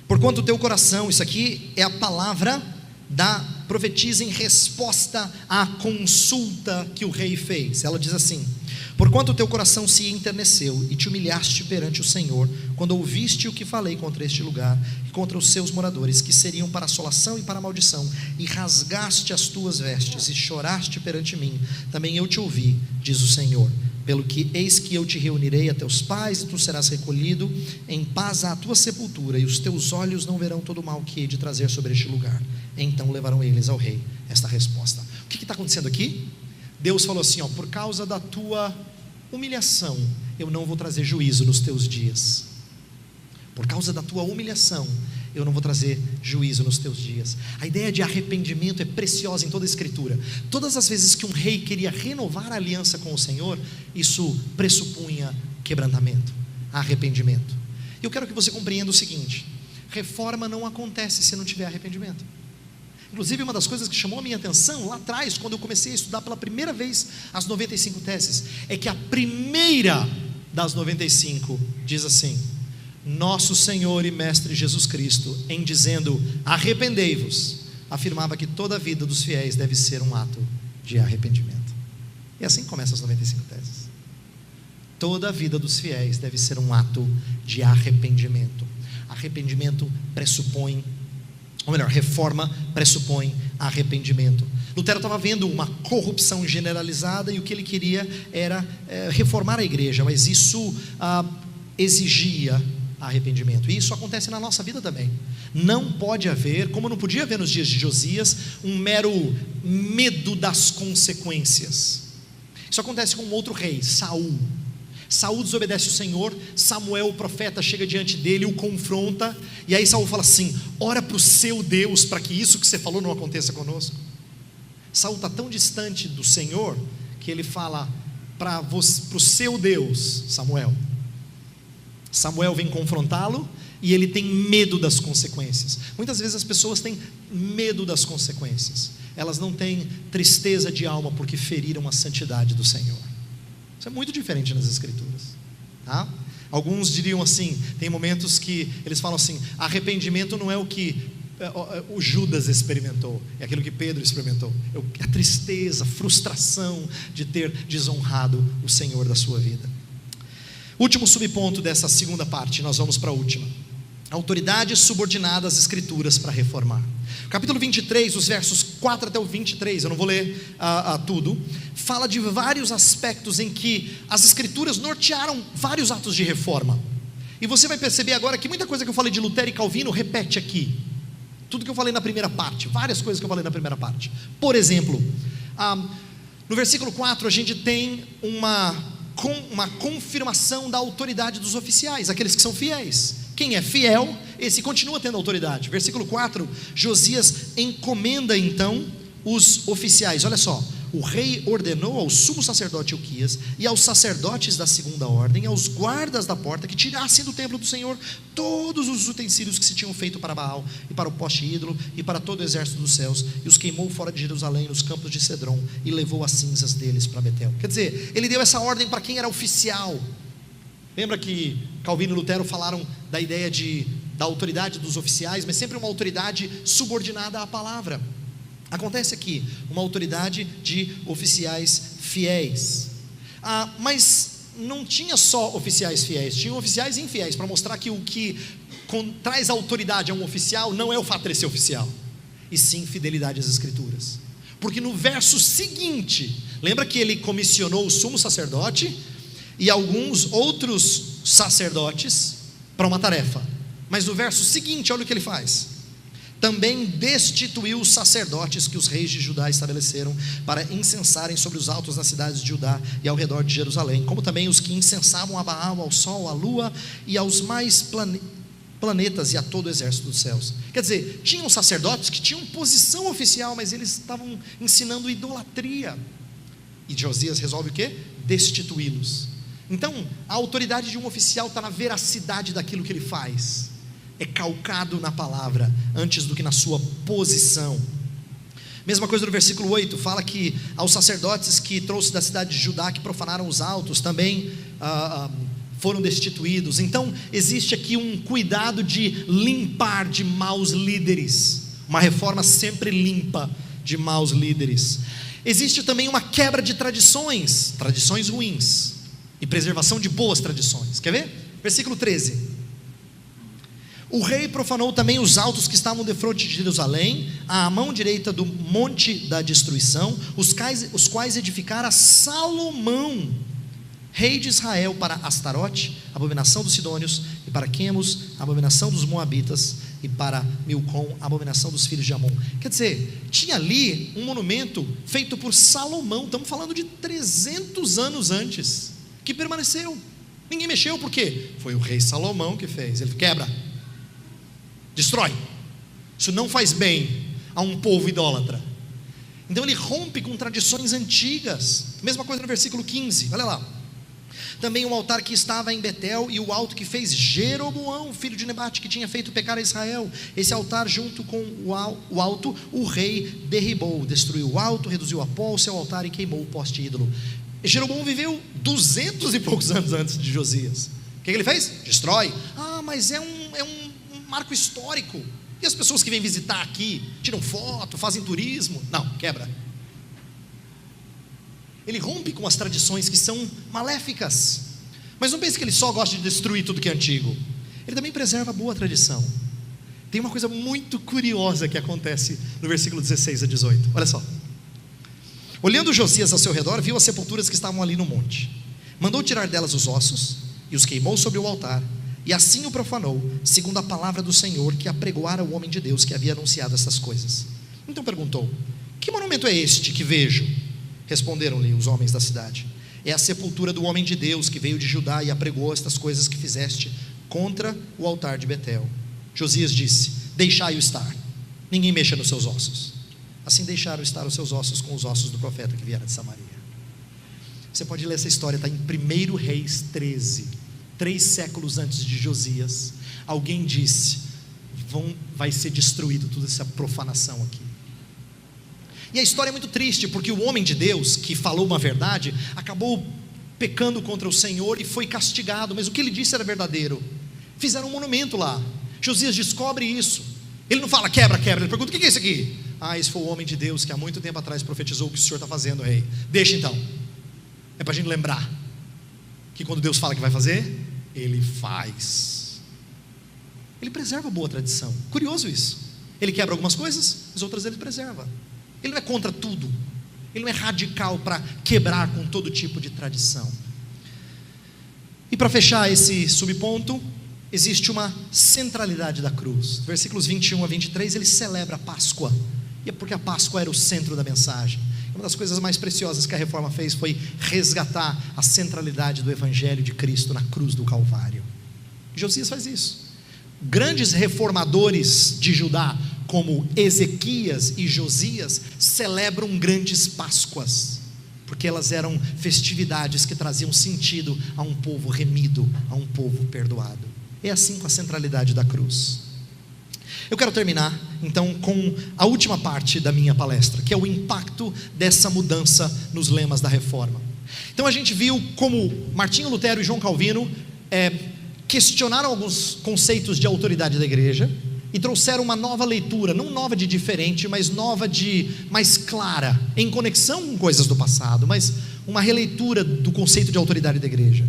Speaker 1: porquanto o teu coração, isso aqui é a palavra da profetisa em resposta à consulta que o rei fez. Ela diz assim: porquanto o teu coração se enterneceu e te humilhaste perante o Senhor, quando ouviste o que falei contra este lugar e contra os seus moradores, que seriam para assolação e para maldição, e rasgaste as tuas vestes e choraste perante mim, também eu te ouvi, diz o Senhor. Pelo que eis que eu te reunirei a teus pais, e tu serás recolhido em paz à tua sepultura, e os teus olhos não verão todo o mal que hei de trazer sobre este lugar. Então levarão eles ao rei esta resposta. O que está acontecendo aqui? Deus falou assim: por causa da tua humilhação, eu não vou trazer juízo nos teus dias. Por causa da tua humilhação, eu não vou trazer juízo nos teus dias. A ideia de arrependimento é preciosa em toda a Escritura. Todas as vezes que um rei queria renovar a aliança com o Senhor, isso pressupunha quebrantamento, arrependimento. E eu quero que você compreenda o seguinte: reforma não acontece se não tiver arrependimento. Inclusive, uma das coisas que chamou a minha atenção lá atrás, quando eu comecei a estudar pela primeira vez as 95 teses, é que a primeira das 95 diz assim: nosso Senhor e Mestre Jesus Cristo, em dizendo arrependei-vos, afirmava que toda a vida dos fiéis deve ser um ato de arrependimento. E assim começam as 95 teses. Toda a vida dos fiéis deve ser um ato de arrependimento. Arrependimento pressupõe, ou melhor, reforma pressupõe arrependimento. Lutero estava vendo uma corrupção generalizada, e o que ele queria era reformar a igreja, mas isso exigia arrependimento. E isso acontece na nossa vida também. Não pode haver, como não podia haver nos dias de Josias, um mero medo das consequências. Isso acontece com um outro rei, Saul. Saul desobedece o Senhor. Samuel, o profeta, chega diante dele, o confronta, e aí Saul fala assim: ora para o seu Deus, para que isso que você falou não aconteça conosco. Saul está tão distante do Senhor, que ele fala para o seu Deus, Samuel. Samuel vem confrontá-lo, e ele tem medo das consequências. Muitas vezes as pessoas têm medo das consequências, elas não têm tristeza de alma porque feriram a santidade do Senhor. Isso é muito diferente nas Escrituras, tá? Alguns diriam assim, tem momentos que eles falam assim: arrependimento não é o que o Judas experimentou, é aquilo que Pedro experimentou, é a tristeza, a frustração de ter desonrado o Senhor da sua vida. Último subponto dessa segunda parte, nós vamos para a última: autoridade subordinada às Escrituras para reformar. Capítulo 23, os versos 4 até o 23, eu não vou ler tudo, fala de vários aspectos em que as Escrituras nortearam vários atos de reforma. E você vai perceber agora que muita coisa que eu falei de Lutero e Calvino repete aqui. tudo que eu falei na primeira parte, várias coisas que eu falei na primeira parte. Por exemplo, no versículo 4 a gente tem uma confirmação da autoridade dos oficiais, aqueles que são fiéis. Quem é fiel, esse continua tendo autoridade. Versículo 4, Josias encomenda então os oficiais. Olha só, o rei ordenou ao sumo sacerdote Ilquias e aos sacerdotes da segunda ordem, aos guardas da porta, que tirassem do templo do Senhor todos os utensílios que se tinham feito para Baal e para o poste ídolo e para todo o exército dos céus, e os queimou fora de Jerusalém, nos campos de Cedron, e levou as cinzas deles para Betel. Quer dizer, ele deu essa ordem para quem era oficial. Lembra que Calvino e Lutero falaram da ideia da autoridade dos oficiais, mas sempre uma autoridade subordinada à palavra. Acontece aqui uma autoridade de oficiais fiéis. Mas não tinha só oficiais fiéis, tinha oficiais infiéis, para mostrar que o que traz autoridade a um oficial não é o fato de ele ser oficial, e sim fidelidade às escrituras. Porque no verso seguinte, lembra que ele comissionou o sumo sacerdote e alguns outros sacerdotes para uma tarefa, mas no verso seguinte, olha o que ele faz: também destituiu os sacerdotes que os reis de Judá estabeleceram para incensarem sobre os altos das cidades de Judá e ao redor de Jerusalém, como também os que incensavam a Baal, ao sol, à lua e aos mais planetas e a todo o exército dos céus. Quer dizer, tinham sacerdotes que tinham posição oficial, mas eles estavam ensinando idolatria, e Josias resolve o quê? Destituí-los. Então, a autoridade de um oficial está na veracidade daquilo que ele faz, é calcado na palavra, antes do que na sua posição. Mesma coisa no versículo 8, fala que aos sacerdotes que trouxe da cidade de Judá, que profanaram os altos, também foram destituídos. Então existe aqui um cuidado de limpar de maus líderes, uma reforma sempre limpa de maus líderes. Existe também uma quebra de tradições ruins, e preservação de boas tradições. Quer ver? Versículo 13: o rei profanou também os altos que estavam defronte de Jerusalém, à mão direita do monte da destruição, os quais edificara Salomão, rei de Israel, para Astarote, abominação dos sidônios, e para Quemos, abominação dos moabitas, e para Milcom, abominação dos filhos de Amon. Quer dizer, tinha ali um monumento feito por Salomão, estamos falando de 300 anos antes, que permaneceu, ninguém mexeu. Por quê? Foi o rei Salomão que fez. Ele quebra, destrói, isso não faz bem a um povo idólatra. Então ele rompe com tradições antigas. Mesma coisa no versículo 15, olha lá: também o altar que estava em Betel e o alto que fez Jeroboão, filho de Nebate, que tinha feito pecar a Israel, esse altar junto com o alto, o rei derribou, destruiu o alto, reduziu a pó o seu altar e queimou o poste ídolo. Jeroboão viveu 200 e poucos anos antes de Josias. O que ele fez? Destrói. Mas é um marco histórico, e as pessoas que vêm visitar aqui tiram foto, fazem turismo. Não, quebra. Ele rompe com as tradições que são maléficas. Mas não pense que ele só gosta de destruir tudo que é antigo, ele também preserva a boa tradição. Tem uma coisa muito curiosa que acontece no versículo 16 a 18, olha só: olhando Josias ao seu redor, viu as sepulturas que estavam ali no monte, mandou tirar delas os ossos e os queimou sobre o altar, e assim o profanou, segundo a palavra do Senhor que apregoara o homem de Deus que havia anunciado essas coisas. Então perguntou: que monumento é este que vejo? Responderam-lhe os homens da cidade: é a sepultura do homem de Deus que veio de Judá e apregou estas coisas que fizeste contra o altar de Betel. Josias disse: deixai-o estar, ninguém mexa nos seus ossos. Assim deixaram estar os seus ossos com os ossos do profeta que viera de Samaria. Você pode ler essa história, está em 1 Reis 13, 3 séculos antes de Josias. Alguém disse: vai ser destruído toda essa profanação aqui. E a história é muito triste, porque o homem de Deus que falou uma verdade acabou pecando contra o Senhor e foi castigado, mas o que ele disse era verdadeiro. Fizeram um monumento lá. Josias descobre isso. Ele não fala quebra, ele pergunta: o que é isso aqui? Esse foi o homem de Deus que há muito tempo atrás profetizou o que o Senhor está fazendo, rei. Deixa então, é para a gente lembrar que quando Deus fala que vai fazer, Ele faz. Ele preserva a boa tradição. Curioso isso. Ele quebra algumas coisas, as outras ele preserva. Ele não é contra tudo, ele não é radical para quebrar com todo tipo de tradição. E para fechar esse subponto, existe uma centralidade da cruz. Versículos 21 a 23, ele celebra a Páscoa, e é porque a Páscoa era o centro da mensagem. Uma das coisas mais preciosas que a Reforma fez foi resgatar a centralidade do Evangelho de Cristo na cruz do Calvário. Josias faz isso. Grandes reformadores de Judá, como Ezequias e Josias, celebram grandes Páscoas, porque elas eram festividades que traziam sentido a um povo remido, a um povo perdoado. É assim com a centralidade da cruz. Eu quero terminar então com a última parte da minha palestra, que é o impacto dessa mudança nos lemas da Reforma. Então a gente viu como Martinho Lutero e João Calvino questionaram alguns conceitos de autoridade da igreja e trouxeram uma nova leitura, não nova de diferente, mas nova de mais clara, em conexão com coisas do passado, mas uma releitura do conceito de autoridade da igreja.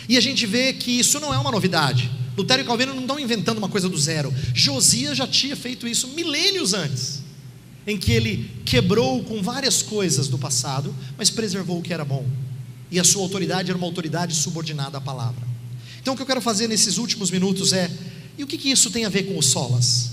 Speaker 1: E a gente vê que isso não é uma novidade. Lutero e Calvino não estão inventando uma coisa do zero. Josias já tinha feito isso milênios antes, em que ele quebrou com várias coisas do passado, mas preservou o que era bom, e a sua autoridade era uma autoridade subordinada à palavra. Então o que eu quero fazer nesses últimos minutos e o que isso tem a ver com os solas?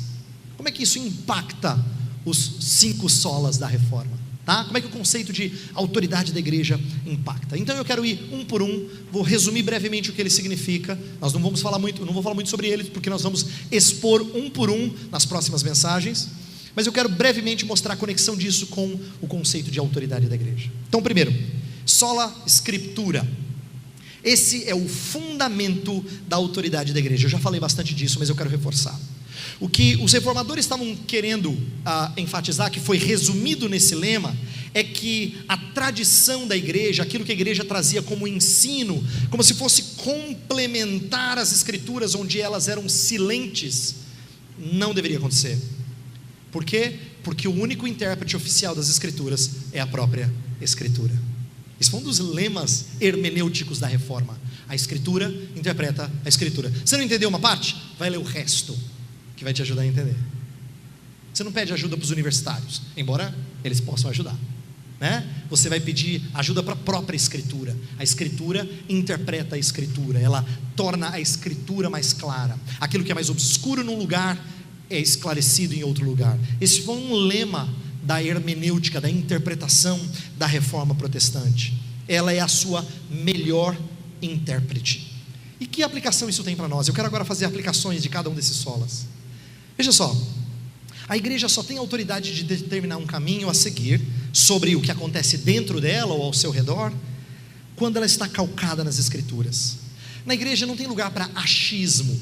Speaker 1: Como é que isso impacta os 5 solas da Reforma? Tá? Como é que o conceito de autoridade da igreja impacta? Então eu quero ir um por um, vou resumir brevemente o que ele significa. Nós não vou falar muito sobre ele, porque nós vamos expor um por um nas próximas mensagens, mas eu quero brevemente mostrar a conexão disso com o conceito de autoridade da igreja. Então primeiro, sola scriptura. Esse é o fundamento da autoridade da igreja. Eu já falei bastante disso, mas eu quero reforçar. O que os reformadores estavam querendo enfatizar, que foi resumido nesse lema, é que a tradição da igreja, aquilo que a igreja trazia como ensino, como se fosse complementar as escrituras onde elas eram silentes, não deveria acontecer. Por quê? Porque o único intérprete oficial das escrituras é a própria escritura. Esse foi um dos lemas hermenêuticos da Reforma. A escritura interpreta a escritura. Você não entendeu uma parte? Vai ler o resto, que vai te ajudar a entender. Você não pede ajuda para os universitários, embora eles possam ajudar, né? Você vai pedir ajuda para a própria escritura. A escritura interpreta a escritura, ela torna a escritura mais clara. Aquilo que é mais obscuro num lugar é esclarecido em outro lugar. Esse foi um lema da hermenêutica, da interpretação da Reforma protestante. Ela é a sua melhor intérprete. E que aplicação isso tem para nós? Eu quero agora fazer aplicações de cada um desses solas. Veja só, a igreja só tem autoridade de determinar um caminho a seguir sobre o que acontece dentro dela ou ao seu redor, quando ela está calcada nas escrituras. Na igreja não tem lugar para achismo,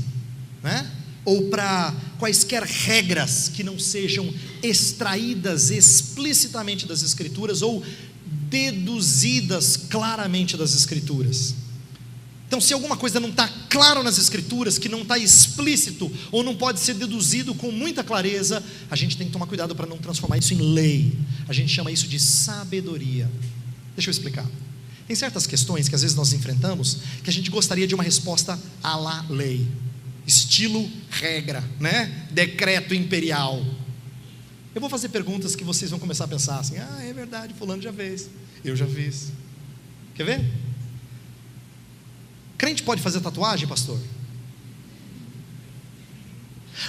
Speaker 1: né? Ou para quaisquer regras que não sejam extraídas explicitamente das escrituras ou deduzidas claramente das escrituras. Então, se alguma coisa não está claro nas escrituras, que não está explícito ou não pode ser deduzido com muita clareza, a gente tem que tomar cuidado para não transformar isso em lei. A gente chama isso de sabedoria. Deixa eu explicar. Tem certas questões que às vezes nós enfrentamos que a gente gostaria de uma resposta à la lei, estilo regra, né? Decreto imperial. Eu vou fazer perguntas que vocês vão começar a pensar assim: é verdade, fulano já fez, eu já fiz. Quer ver? Crente pode fazer tatuagem, pastor?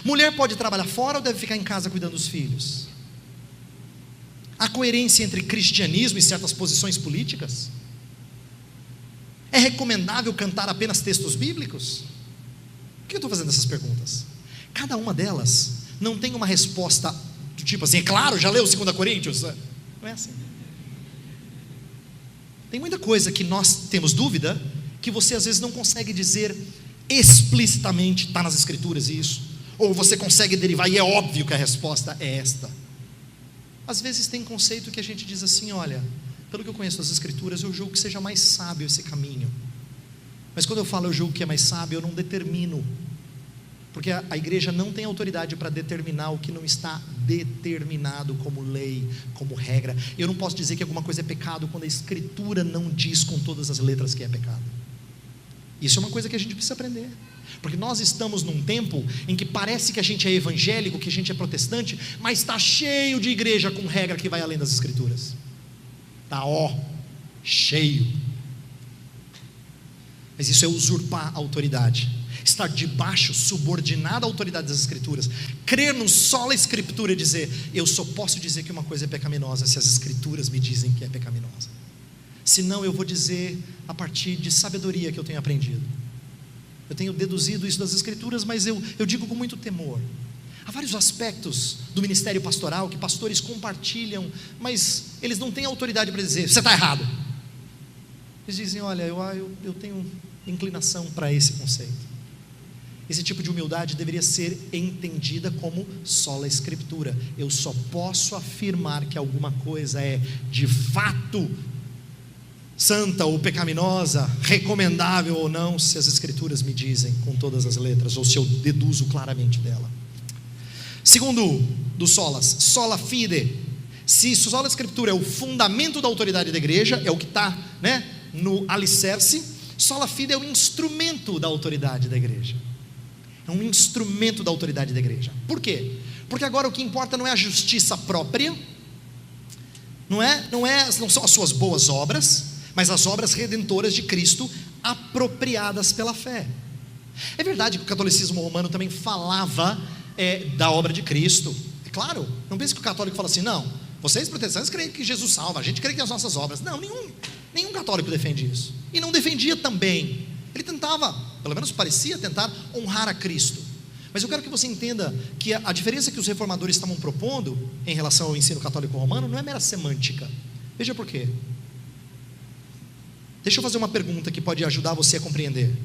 Speaker 1: Mulher pode trabalhar fora ou deve ficar em casa cuidando dos filhos? Há coerência entre cristianismo e certas posições políticas? É recomendável cantar apenas textos bíblicos? Por que eu estou fazendo essas perguntas? Cada uma delas não tem uma resposta do tipo assim: é claro, já leu 2 Coríntios? Não é assim. Tem muita coisa que nós temos dúvida, que você às vezes não consegue dizer explicitamente, está nas escrituras isso, ou você consegue derivar e é óbvio que a resposta é esta. Às vezes tem conceito que a gente diz assim: olha, pelo que eu conheço das escrituras, eu julgo que seja mais sábio esse caminho. Mas quando eu falo eu julgo que é mais sábio, eu não determino, porque a igreja não tem autoridade para determinar o que não está determinado como lei, como regra. Eu não posso dizer que alguma coisa é pecado quando a escritura não diz com todas as letras que é pecado. Isso é uma coisa que a gente precisa aprender, porque nós estamos num tempo em que parece que a gente é evangélico, que a gente é protestante, mas está cheio de igreja com regra que vai além das escrituras. Está cheio. Mas isso é usurpar a autoridade. estar debaixo, subordinado à autoridade das Escrituras, crer no sola Escritura e dizer: eu só posso dizer que uma coisa é pecaminosa se as Escrituras me dizem que é pecaminosa, senão eu vou dizer a partir de sabedoria que eu tenho aprendido. Eu tenho deduzido isso das Escrituras, mas eu digo com muito temor. Há vários aspectos do ministério pastoral que pastores compartilham, mas eles não têm autoridade para dizer: você está errado. Eles dizem: olha, eu tenho inclinação para esse conceito. Esse tipo de humildade deveria ser entendida como sola Escritura. Eu só posso afirmar que alguma coisa é de fato santa ou pecaminosa, recomendável ou não, se as Escrituras me dizem com todas as letras, ou se eu deduzo claramente dela. Segundo dos solas, sola fide. Se sola Escritura é o fundamento da autoridade da igreja, é o que está, no alicerce, sola fide é o instrumento da autoridade da igreja. É um instrumento da autoridade da igreja. Por quê? Porque agora o que importa não é a justiça própria, não são as suas boas obras, mas as obras redentoras de Cristo apropriadas pela fé. É verdade que o catolicismo romano também falava da obra de Cristo. É claro, não pense que o católico fala assim: não, vocês protestantes creem que Jesus salva, a gente crê que tem as nossas obras. Não, nenhum católico defende isso. E não defendia também. Ele tentava, pelo menos parecia tentar, honrar a Cristo. Mas eu quero que você entenda que a diferença que os reformadores estavam propondo em relação ao ensino católico romano não é mera semântica. Veja por quê. Deixa eu fazer uma pergunta que pode ajudar você a compreender.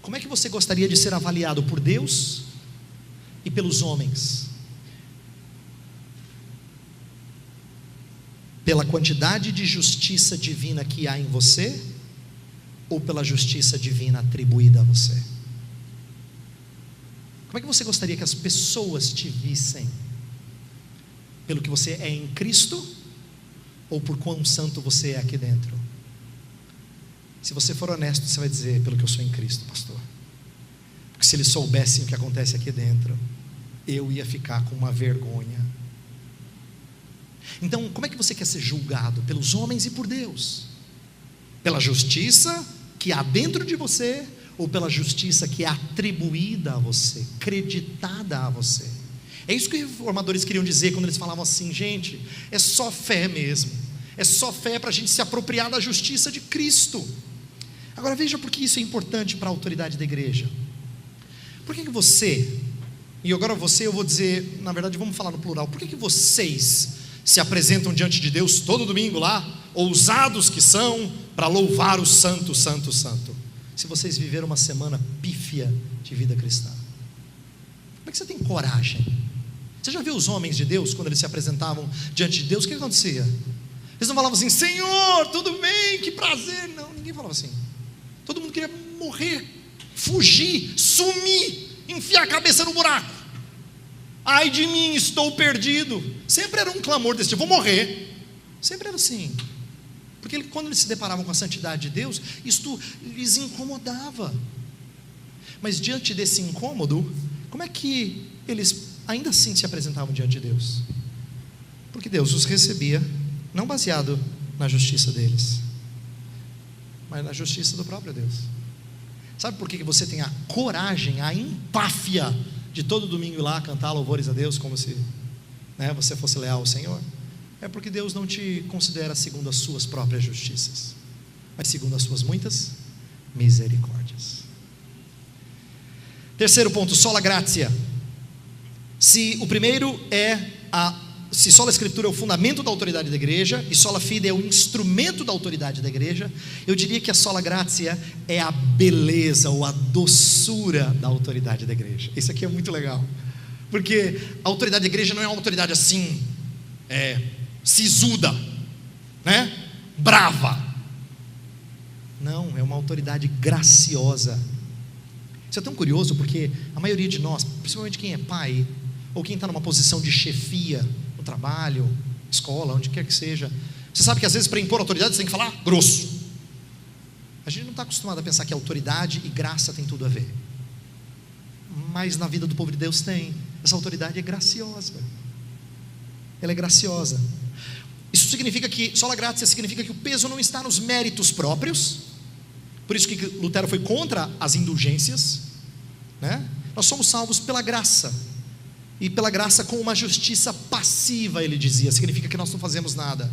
Speaker 1: Como é que você gostaria de ser avaliado por Deus e pelos homens? Pela quantidade de justiça divina que há em você, ou pela justiça divina atribuída a você? Como é que você gostaria que as pessoas te vissem? Pelo que você é em Cristo, ou por quão santo você é aqui dentro? Se você for honesto, você vai dizer: pelo que eu sou em Cristo, pastor. Porque se eles soubessem o que acontece aqui dentro, eu ia ficar com uma vergonha. Então, como é que você quer ser julgado? Pelos homens e por Deus? Pela justiça que há dentro de você, ou pela justiça que é atribuída a você, creditada a você? É isso que os reformadores queriam dizer quando eles falavam assim: gente, é só fé mesmo, é só fé para a gente se apropriar da justiça de Cristo. Agora veja por que isso é importante para a autoridade da igreja. Por que você, e agora você, eu vou dizer, na verdade vamos falar no plural, por que vocês se apresentam diante de Deus todo domingo lá, ousados que são, para louvar o santo, santo, santo, se vocês viveram uma semana pífia de vida cristã? Como é que você tem coragem? Você já viu os homens de Deus, quando eles se apresentavam diante de Deus, o que acontecia? Eles não falavam assim: Senhor, tudo bem, que prazer. Não, ninguém falava assim. Todo mundo queria morrer, fugir, sumir, enfiar a cabeça no buraco. Ai de mim, estou perdido. Sempre era um clamor desse tipo: vou morrer. Sempre era assim. Porque quando eles se deparavam com a santidade de Deus, isto lhes incomodava. Mas diante desse incômodo, como é que eles ainda assim se apresentavam diante de Deus? Porque Deus os recebia, não baseado na justiça deles, mas na justiça do próprio Deus. Sabe por que você tem a coragem, a empáfia de todo domingo ir lá cantar louvores a Deus, como se você fosse leal ao Senhor? É porque Deus não te considera segundo as suas próprias justiças, mas segundo as suas muitas misericórdias. Terceiro ponto, sola gratia. Se o primeiro se sola Escritura é o fundamento da autoridade da igreja, e sola fide é o instrumento da autoridade da igreja, eu diria que a sola gratia é a beleza ou a doçura da autoridade da igreja. Isso aqui é muito legal, porque a autoridade da igreja não é uma autoridade assim, sisuda, brava. Não, é uma autoridade graciosa. Isso é tão curioso, porque a maioria de nós, principalmente quem é pai, ou quem está numa posição de chefia, no trabalho, escola, onde quer que seja, você sabe que às vezes para impor autoridade você tem que falar grosso. A gente não está acostumado a pensar que autoridade e graça tem tudo a ver, mas na vida do povo de Deus tem. Essa autoridade é graciosa, ela é graciosa. Isso significa que, sola gratia significa que o peso não está nos méritos próprios. Por isso que Lutero foi contra as indulgências. né? Nós somos salvos pela graça, e pela graça com uma justiça passiva, ele dizia. Significa que nós não fazemos nada,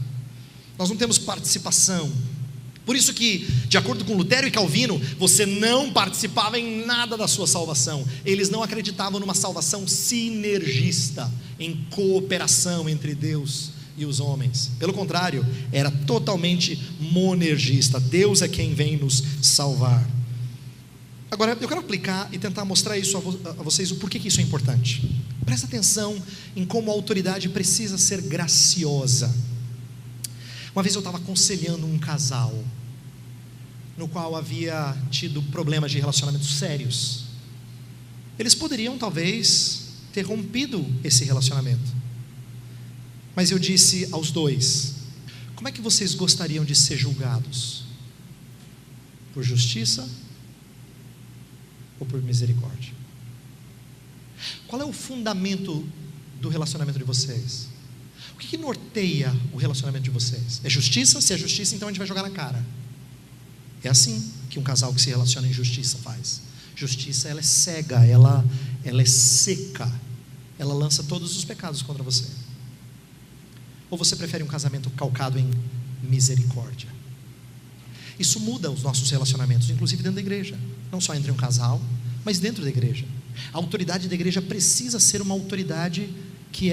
Speaker 1: nós não temos participação. Por isso que, de acordo com Lutero e Calvino, você não participava em nada da sua salvação. Eles não acreditavam numa salvação sinergista, em cooperação entre Deus e os homens. Pelo contrário, era totalmente monergista. Deus é quem vem nos salvar. Agora, eu quero aplicar e tentar mostrar isso a vocês, o porquê que isso é importante. Presta atenção em como a autoridade precisa ser graciosa. Uma vez eu estava aconselhando um casal, no qual havia tido problemas de relacionamentos sérios. Eles poderiam talvez ter rompido esse relacionamento, mas eu disse aos dois: como é que vocês gostariam de ser julgados? Por justiça ou por misericórdia? Qual é o fundamento do relacionamento de vocês? O que norteia o relacionamento de vocês? É justiça? Se é justiça, então a gente vai jogar na cara. É assim que um casal que se relaciona em justiça faz. Justiça, ela é cega, ela é seca, ela lança todos os pecados contra você. Ou você prefere um casamento calcado em misericórdia? Isso muda os nossos relacionamentos, inclusive dentro da igreja. Não só entre um casal, mas dentro da igreja. A autoridade da igreja precisa ser uma autoridade que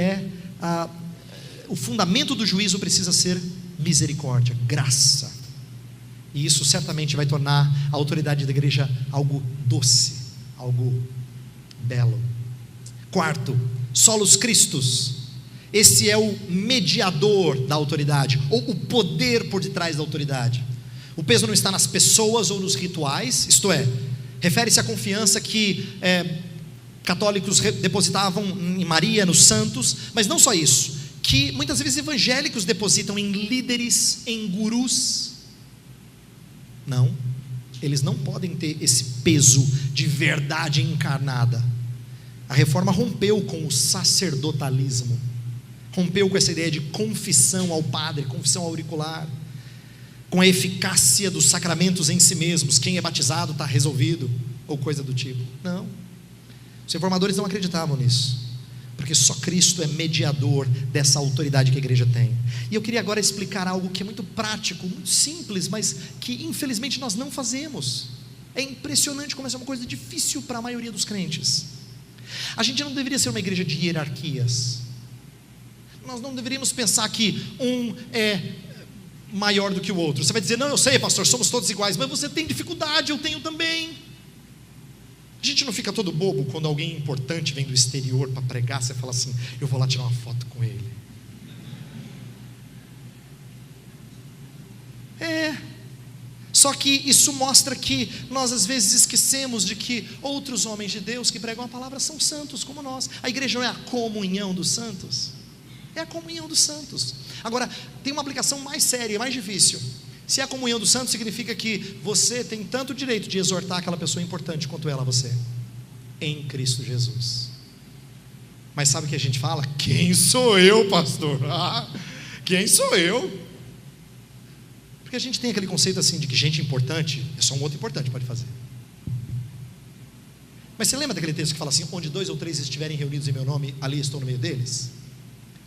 Speaker 1: o fundamento do juízo precisa ser misericórdia, graça. E isso certamente vai tornar a autoridade da igreja algo doce, algo belo. Quarto, solos Christus. Esse é o mediador da autoridade, ou o poder por detrás da autoridade. O peso não está nas pessoas ou nos rituais, isto é, refere-se à confiança que católicos depositavam em Maria, nos santos, mas não só isso, que muitas vezes evangélicos depositam em líderes, em gurus. Não, eles não podem ter esse peso de verdade encarnada. A reforma rompeu com o sacerdotalismo, rompeu com essa ideia de confissão ao padre, confissão auricular, com a eficácia dos sacramentos em si mesmos. Quem é batizado está resolvido, ou coisa do tipo. Não, os reformadores não acreditavam nisso, porque só Cristo é mediador dessa autoridade que a igreja tem. E eu queria agora explicar algo que é muito prático, muito simples, mas que infelizmente nós não fazemos. É impressionante como essa é uma coisa difícil para a maioria dos crentes. A gente não deveria ser uma igreja de hierarquias. Nós não deveríamos pensar que um é maior do que o outro. Você vai dizer: não, eu sei, pastor, somos todos iguais. Mas você tem dificuldade, eu tenho também. A gente não fica todo bobo quando alguém importante vem do exterior para pregar. Você fala assim: eu vou lá tirar uma foto com ele. Só que isso mostra que nós às vezes esquecemos de que outros homens de Deus que pregam a palavra são santos como nós. A igreja não é a comunhão dos santos? É a comunhão dos santos. Agora, tem uma aplicação mais séria, mais difícil. Se é a comunhão dos santos, significa que você tem tanto direito de exortar aquela pessoa importante quanto ela a você, em Cristo Jesus. Mas sabe o que a gente fala? Quem sou eu, pastor? Quem sou eu? Porque a gente tem aquele conceito assim de que gente importante é só um outro importante pode fazer. Mas você lembra daquele texto que fala assim: onde 2 ou 3 estiverem reunidos em meu nome, ali estou no meio deles?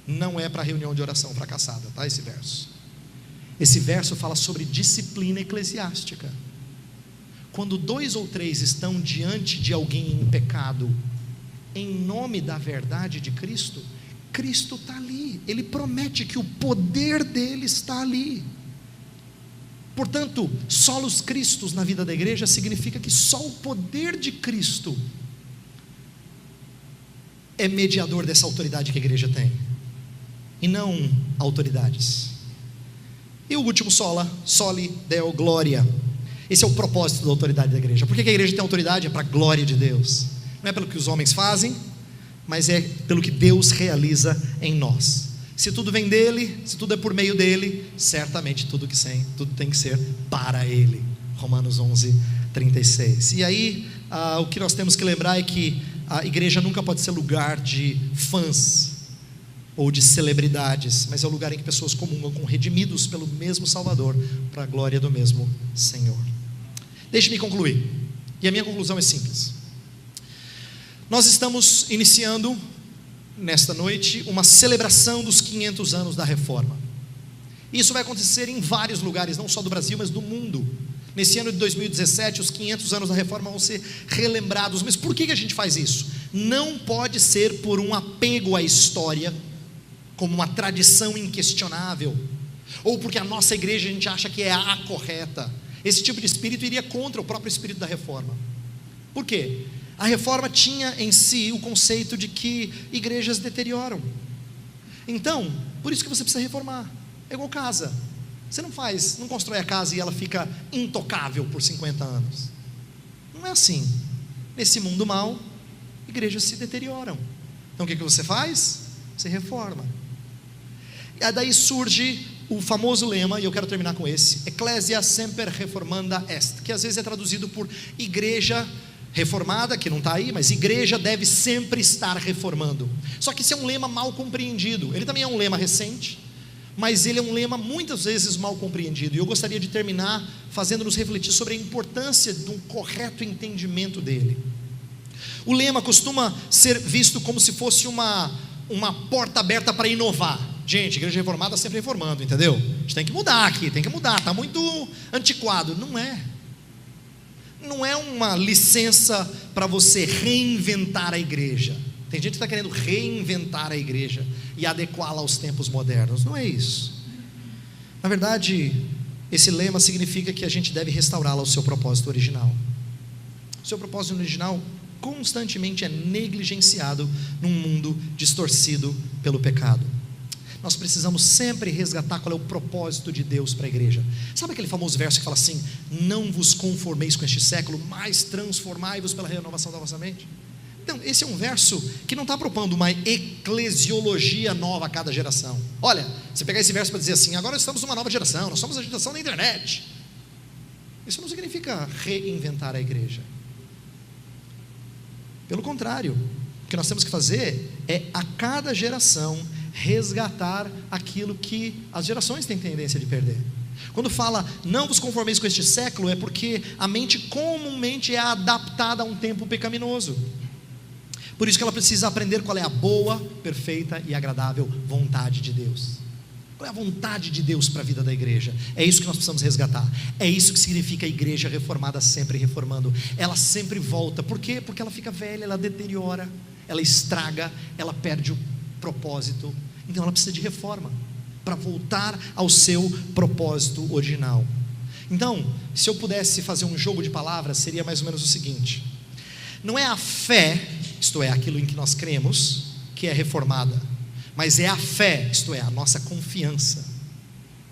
Speaker 1: Não é para reunião de oração fracassada, tá? Esse verso. Esse verso fala sobre disciplina eclesiástica. Quando 2 ou 3 estão diante de alguém em pecado, em nome da verdade de Cristo, Cristo está ali. Ele promete que o poder dele está ali. Portanto, solos Christus na vida da igreja significa que só o poder de Cristo é mediador dessa autoridade que a igreja tem, e não autoridades. E o último soli deo gloria. Esse é o propósito da autoridade da igreja. Por que a igreja tem autoridade? É para a glória de Deus. Não é pelo que os homens fazem, mas é pelo que Deus realiza em nós. Se tudo vem dele, se tudo é por meio dele, certamente tudo tem que ser para ele. Romanos 11:36. E aí, o que nós temos que lembrar é que a igreja nunca pode ser lugar de fãs ou de celebridades, mas é o lugar em que pessoas comungam com redimidos pelo mesmo Salvador, para a glória do mesmo Senhor. Deixe-me concluir, e a minha conclusão é simples. Nós estamos iniciando, nesta noite, uma celebração dos 500 anos da Reforma. Isso vai acontecer em vários lugares, não só do Brasil, mas do mundo. Nesse ano de 2017, os 500 anos da Reforma vão ser relembrados. Mas por que a gente faz isso? Não pode ser por um apego à história, como uma tradição inquestionável, ou porque a nossa igreja a gente acha que é a correta. Esse tipo de espírito iria contra o próprio espírito da Reforma. Por quê? A Reforma tinha em si o conceito de que igrejas deterioram. Então, por isso que você precisa reformar. É igual casa. Você não constrói a casa e ela fica intocável por 50 anos. Não é assim. Nesse mundo mau, igrejas se deterioram. Então o que você faz? Você reforma. E daí surge o famoso lema, e eu quero terminar com esse: Ecclesia semper reformanda est, que às vezes é traduzido por igreja reformada, que não está aí, mas igreja deve sempre estar reformando. Só que esse é um lema mal compreendido. Ele também é um lema recente, mas ele é um lema muitas vezes mal compreendido, e eu gostaria de terminar fazendo-nos refletir sobre a importância de um correto entendimento dele. O lema costuma ser visto como se fosse uma porta aberta para inovar. Gente, igreja reformada sempre reformando, entendeu? A gente tem que mudar aqui, está muito antiquado. Não é uma licença para você reinventar a igreja. Tem gente que está querendo reinventar a igreja e adequá-la aos tempos modernos. Não é isso. Na verdade, esse lema significa que a gente deve restaurá-la ao seu propósito original. O seu propósito original constantemente é negligenciado num mundo distorcido pelo pecado. Nós precisamos sempre resgatar qual é o propósito de Deus para a igreja. Sabe aquele famoso verso que fala assim: não vos conformeis com este século, mas transformai-vos pela renovação da vossa mente? Então, esse é um verso que não está propondo uma eclesiologia nova a cada geração. Olha, você pegar esse verso para dizer assim: agora estamos numa nova geração, nós somos a geração da internet. Isso não significa reinventar a igreja. Pelo contrário, o que nós temos que fazer é, a cada geração, resgatar aquilo que as gerações têm tendência de perder. Quando fala não vos conformeis com este século, é porque a mente comumente é adaptada a um tempo pecaminoso. Por isso que ela precisa aprender qual é a boa, perfeita e agradável vontade de Deus. Qual é a vontade de Deus para a vida da igreja? É isso que nós precisamos resgatar. É isso que significa a igreja reformada sempre reformando. Ela sempre volta. Por quê? Porque ela fica velha, ela deteriora, ela estraga, ela perde o propósito. Então ela precisa de reforma para voltar ao seu propósito original. Então, se eu pudesse fazer um jogo de palavras, seria mais ou menos o seguinte: não é a fé, isto é, aquilo em que nós cremos, que é reformada, mas é a fé, isto é, a nossa confiança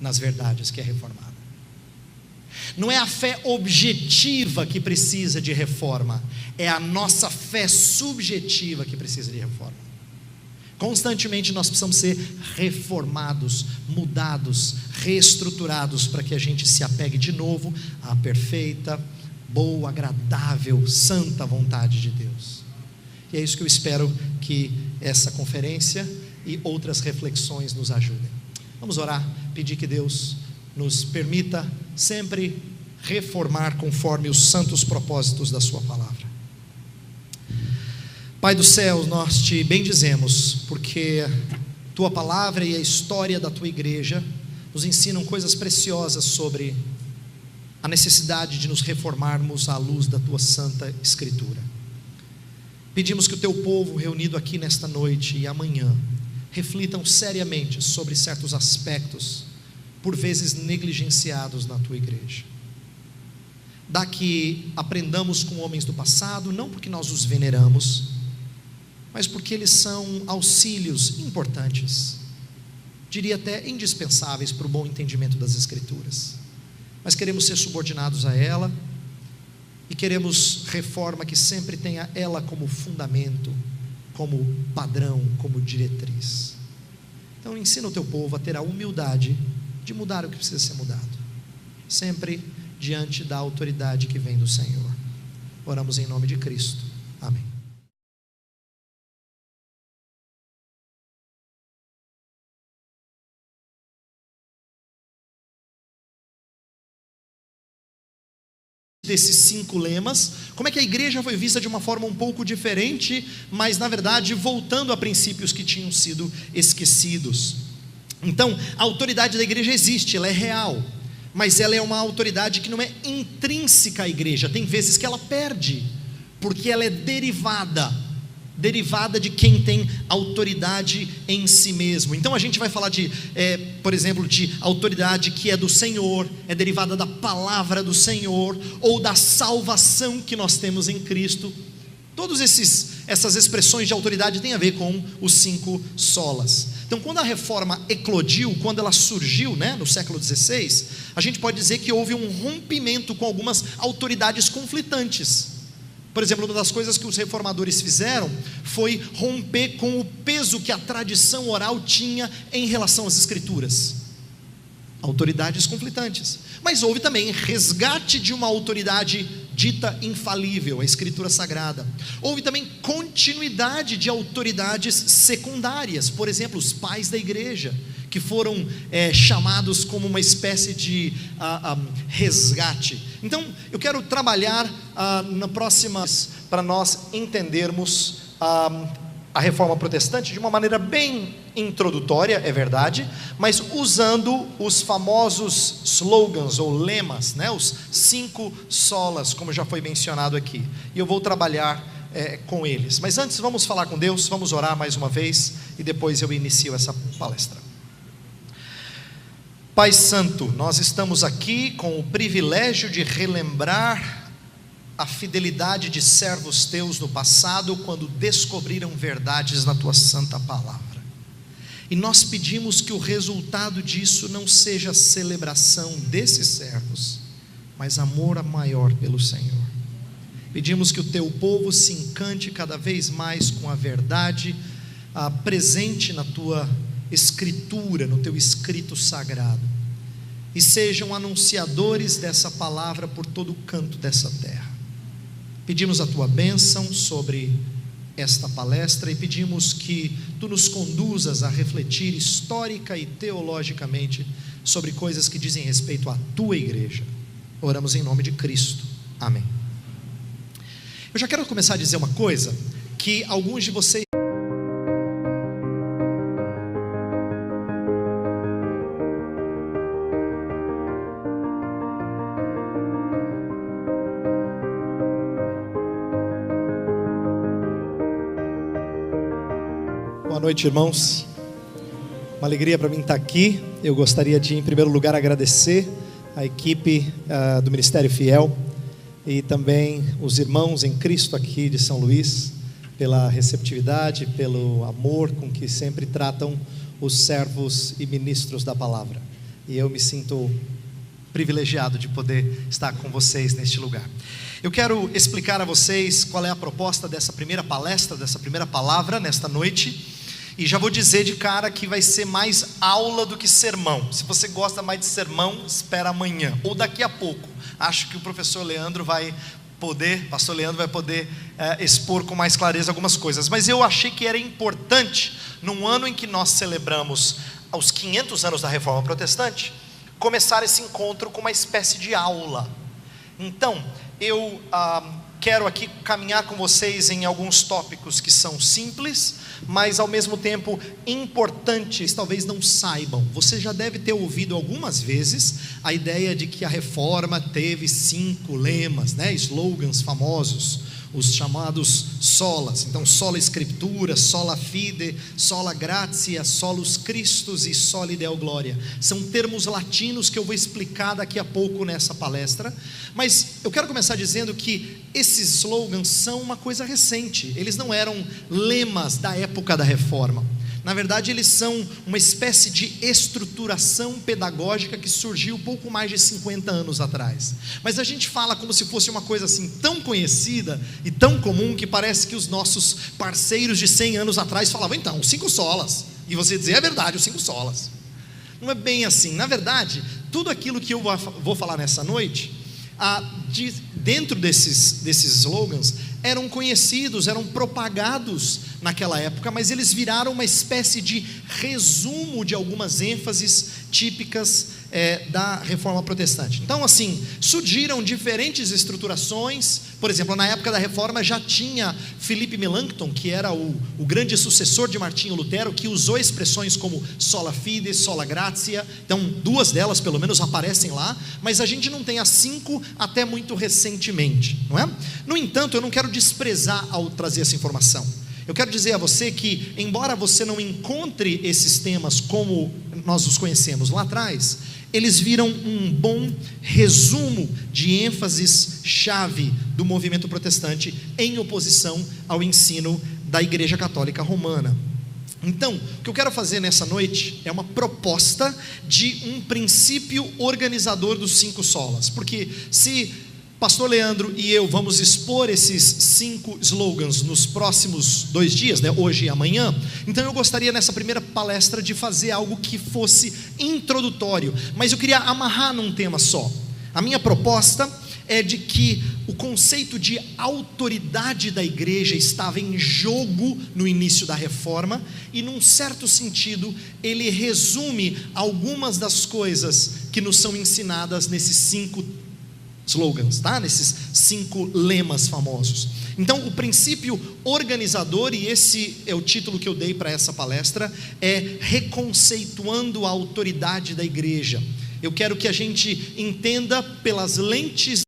Speaker 1: nas verdades, que é reformada. Não é a fé objetiva que precisa de reforma, é a nossa fé subjetiva que precisa de reforma. Constantemente nós precisamos ser reformados, mudados, reestruturados, para que a gente se apegue de novo à perfeita, boa, agradável, santa vontade de Deus. E é isso que eu espero que essa conferência e outras reflexões nos ajudem. Vamos orar, pedir que Deus nos permita sempre reformar conforme os santos propósitos da sua palavra. Pai do céu, nós te bendizemos, porque tua palavra e a história da tua igreja nos ensinam coisas preciosas sobre a necessidade de nos reformarmos à luz da tua santa escritura. Pedimos que o teu povo reunido aqui nesta noite e amanhã reflitam seriamente sobre certos aspectos, por vezes negligenciados na tua igreja. Dá que aprendamos com homens do passado, não porque nós os veneramos, mas porque eles são auxílios importantes, diria até indispensáveis para o bom entendimento das Escrituras. Mas queremos ser subordinados a ela, e queremos reforma que sempre tenha ela como fundamento, como padrão, como diretriz. Então ensina o teu povo a ter a humildade de mudar o que precisa ser mudado, sempre diante da autoridade que vem do Senhor. Oramos em nome de Cristo. Amém. desses 5 lemas, como é que a igreja foi vista de uma forma um pouco diferente, mas na verdade voltando a princípios que tinham sido esquecidos. Então, a autoridade da igreja existe, ela é real, mas ela é uma autoridade que não é intrínseca à igreja. Tem vezes que ela perde, porque ela é derivada de quem tem autoridade em si mesmo. Então a gente vai falar por exemplo, de autoridade que é do Senhor, é derivada da palavra do Senhor, ou da salvação que nós temos em Cristo. Todas essas expressões de autoridade têm a ver com os 5 solas. Então, quando a reforma eclodiu, quando ela surgiu, no século XVI, a gente pode dizer que houve um rompimento com algumas autoridades conflitantes. Por exemplo, uma das coisas que os reformadores fizeram foi romper com o peso que a tradição oral tinha em relação às escrituras. Autoridades conflitantes. Mas houve também resgate de uma autoridade dita infalível, a escritura sagrada. Houve também continuidade de autoridades secundárias, por exemplo, os pais da igreja, que foram chamados como uma espécie de resgate. Então, eu quero trabalhar na próxima, para nós entendermos a reforma protestante de uma maneira bem introdutória, é verdade, mas usando os famosos slogans ou lemas, os 5 solas, como já foi mencionado aqui, e eu vou trabalhar com eles. Mas antes vamos falar com Deus, vamos orar mais uma vez, e depois eu inicio essa palestra. Pai Santo, nós estamos aqui com o privilégio de relembrar a fidelidade de servos teus no passado, quando descobriram verdades na tua santa palavra. E nós pedimos que o resultado disso não seja celebração desses servos, mas amor maior pelo Senhor. Pedimos que o teu povo se encante cada vez mais com a verdade presente na tua escritura, no teu escrito sagrado, e sejam anunciadores dessa palavra por todo o canto dessa terra. Pedimos a tua bênção sobre esta palestra e pedimos que tu nos conduzas a refletir histórica e teologicamente sobre coisas que dizem respeito à tua igreja. Oramos em nome de Cristo, amém. Eu já quero começar a dizer uma coisa que alguns de vocês Boa noite, irmãos. Uma alegria para mim estar aqui. Eu gostaria de, em primeiro lugar, agradecer a equipe do Ministério Fiel e também os irmãos em Cristo aqui de São Luís pela receptividade, pelo amor com que sempre tratam os servos e ministros da palavra. E eu me sinto privilegiado de poder estar com vocês neste lugar. Eu quero explicar a vocês qual é a proposta dessa primeira palestra, dessa primeira palavra nesta noite. E já vou dizer de cara que vai ser mais aula do que sermão. Se você gosta mais de sermão, espera amanhã ou daqui a pouco. Acho que o pastor Leandro vai poder expor com mais clareza algumas coisas. Mas eu achei que era importante, num ano em que nós celebramos os 500 anos da Reforma Protestante, começar esse encontro com uma espécie de aula. Então, eu quero aqui caminhar com vocês em alguns tópicos que são simples, mas ao mesmo tempo importantes, talvez não saibam. Você já deve ter ouvido algumas vezes a ideia de que a reforma teve 5 lemas, slogans famosos, os chamados solas. Então, sola Scriptura, sola fide, sola gratia, solus Christus e soli Deo gloria. São termos latinos que eu vou explicar daqui a pouco nessa palestra. Mas eu quero começar dizendo que esses slogans são uma coisa recente. Eles não eram lemas da época da reforma. Na verdade, eles são uma espécie de estruturação pedagógica que surgiu pouco mais de 50 anos atrás. Mas a gente fala como se fosse uma coisa assim tão conhecida e tão comum que parece que os nossos parceiros de 100 anos atrás falavam, então, 5 solas. E você dizia, é verdade, os 5 solas. Não é bem assim. Na verdade, tudo aquilo que eu vou falar nessa noite, dentro desses slogans, eram conhecidos, eram propagados naquela época, mas eles viraram uma espécie de resumo de algumas ênfases típicas da Reforma Protestante. Então, assim, surgiram diferentes estruturações. Por exemplo, na época da Reforma já tinha Philippe Melanchthon, que era o grande sucessor de Martinho Lutero, que usou expressões como sola fide, sola gratia. Então, duas delas pelo menos aparecem lá, mas a gente não tem as 5 até muito recentemente, não é? No entanto, eu não quero desprezar ao trazer essa informação. Eu quero dizer a você que, embora você não encontre esses temas como nós os conhecemos lá atrás, eles viram um bom resumo de ênfases chave do movimento protestante em oposição ao ensino da Igreja Católica Romana. Então, o que eu quero fazer nessa noite é uma proposta de um princípio organizador dos 5 solas, porque se Pastor Leandro e eu vamos expor esses 5 slogans nos próximos 2 dias, né, hoje e amanhã. Então eu gostaria nessa primeira palestra de fazer algo que fosse introdutório, mas eu queria amarrar num tema só. A minha proposta é de que o conceito de autoridade da igreja estava em jogo no início da reforma, e num certo sentido ele resume algumas das coisas que nos são ensinadas nesses 5 slogans, tá? Nesses 5 lemas famosos. Então, o princípio organizador, e esse é o título que eu dei para essa palestra, é reconceituando a autoridade da igreja. Eu quero que a gente entenda pelas lentes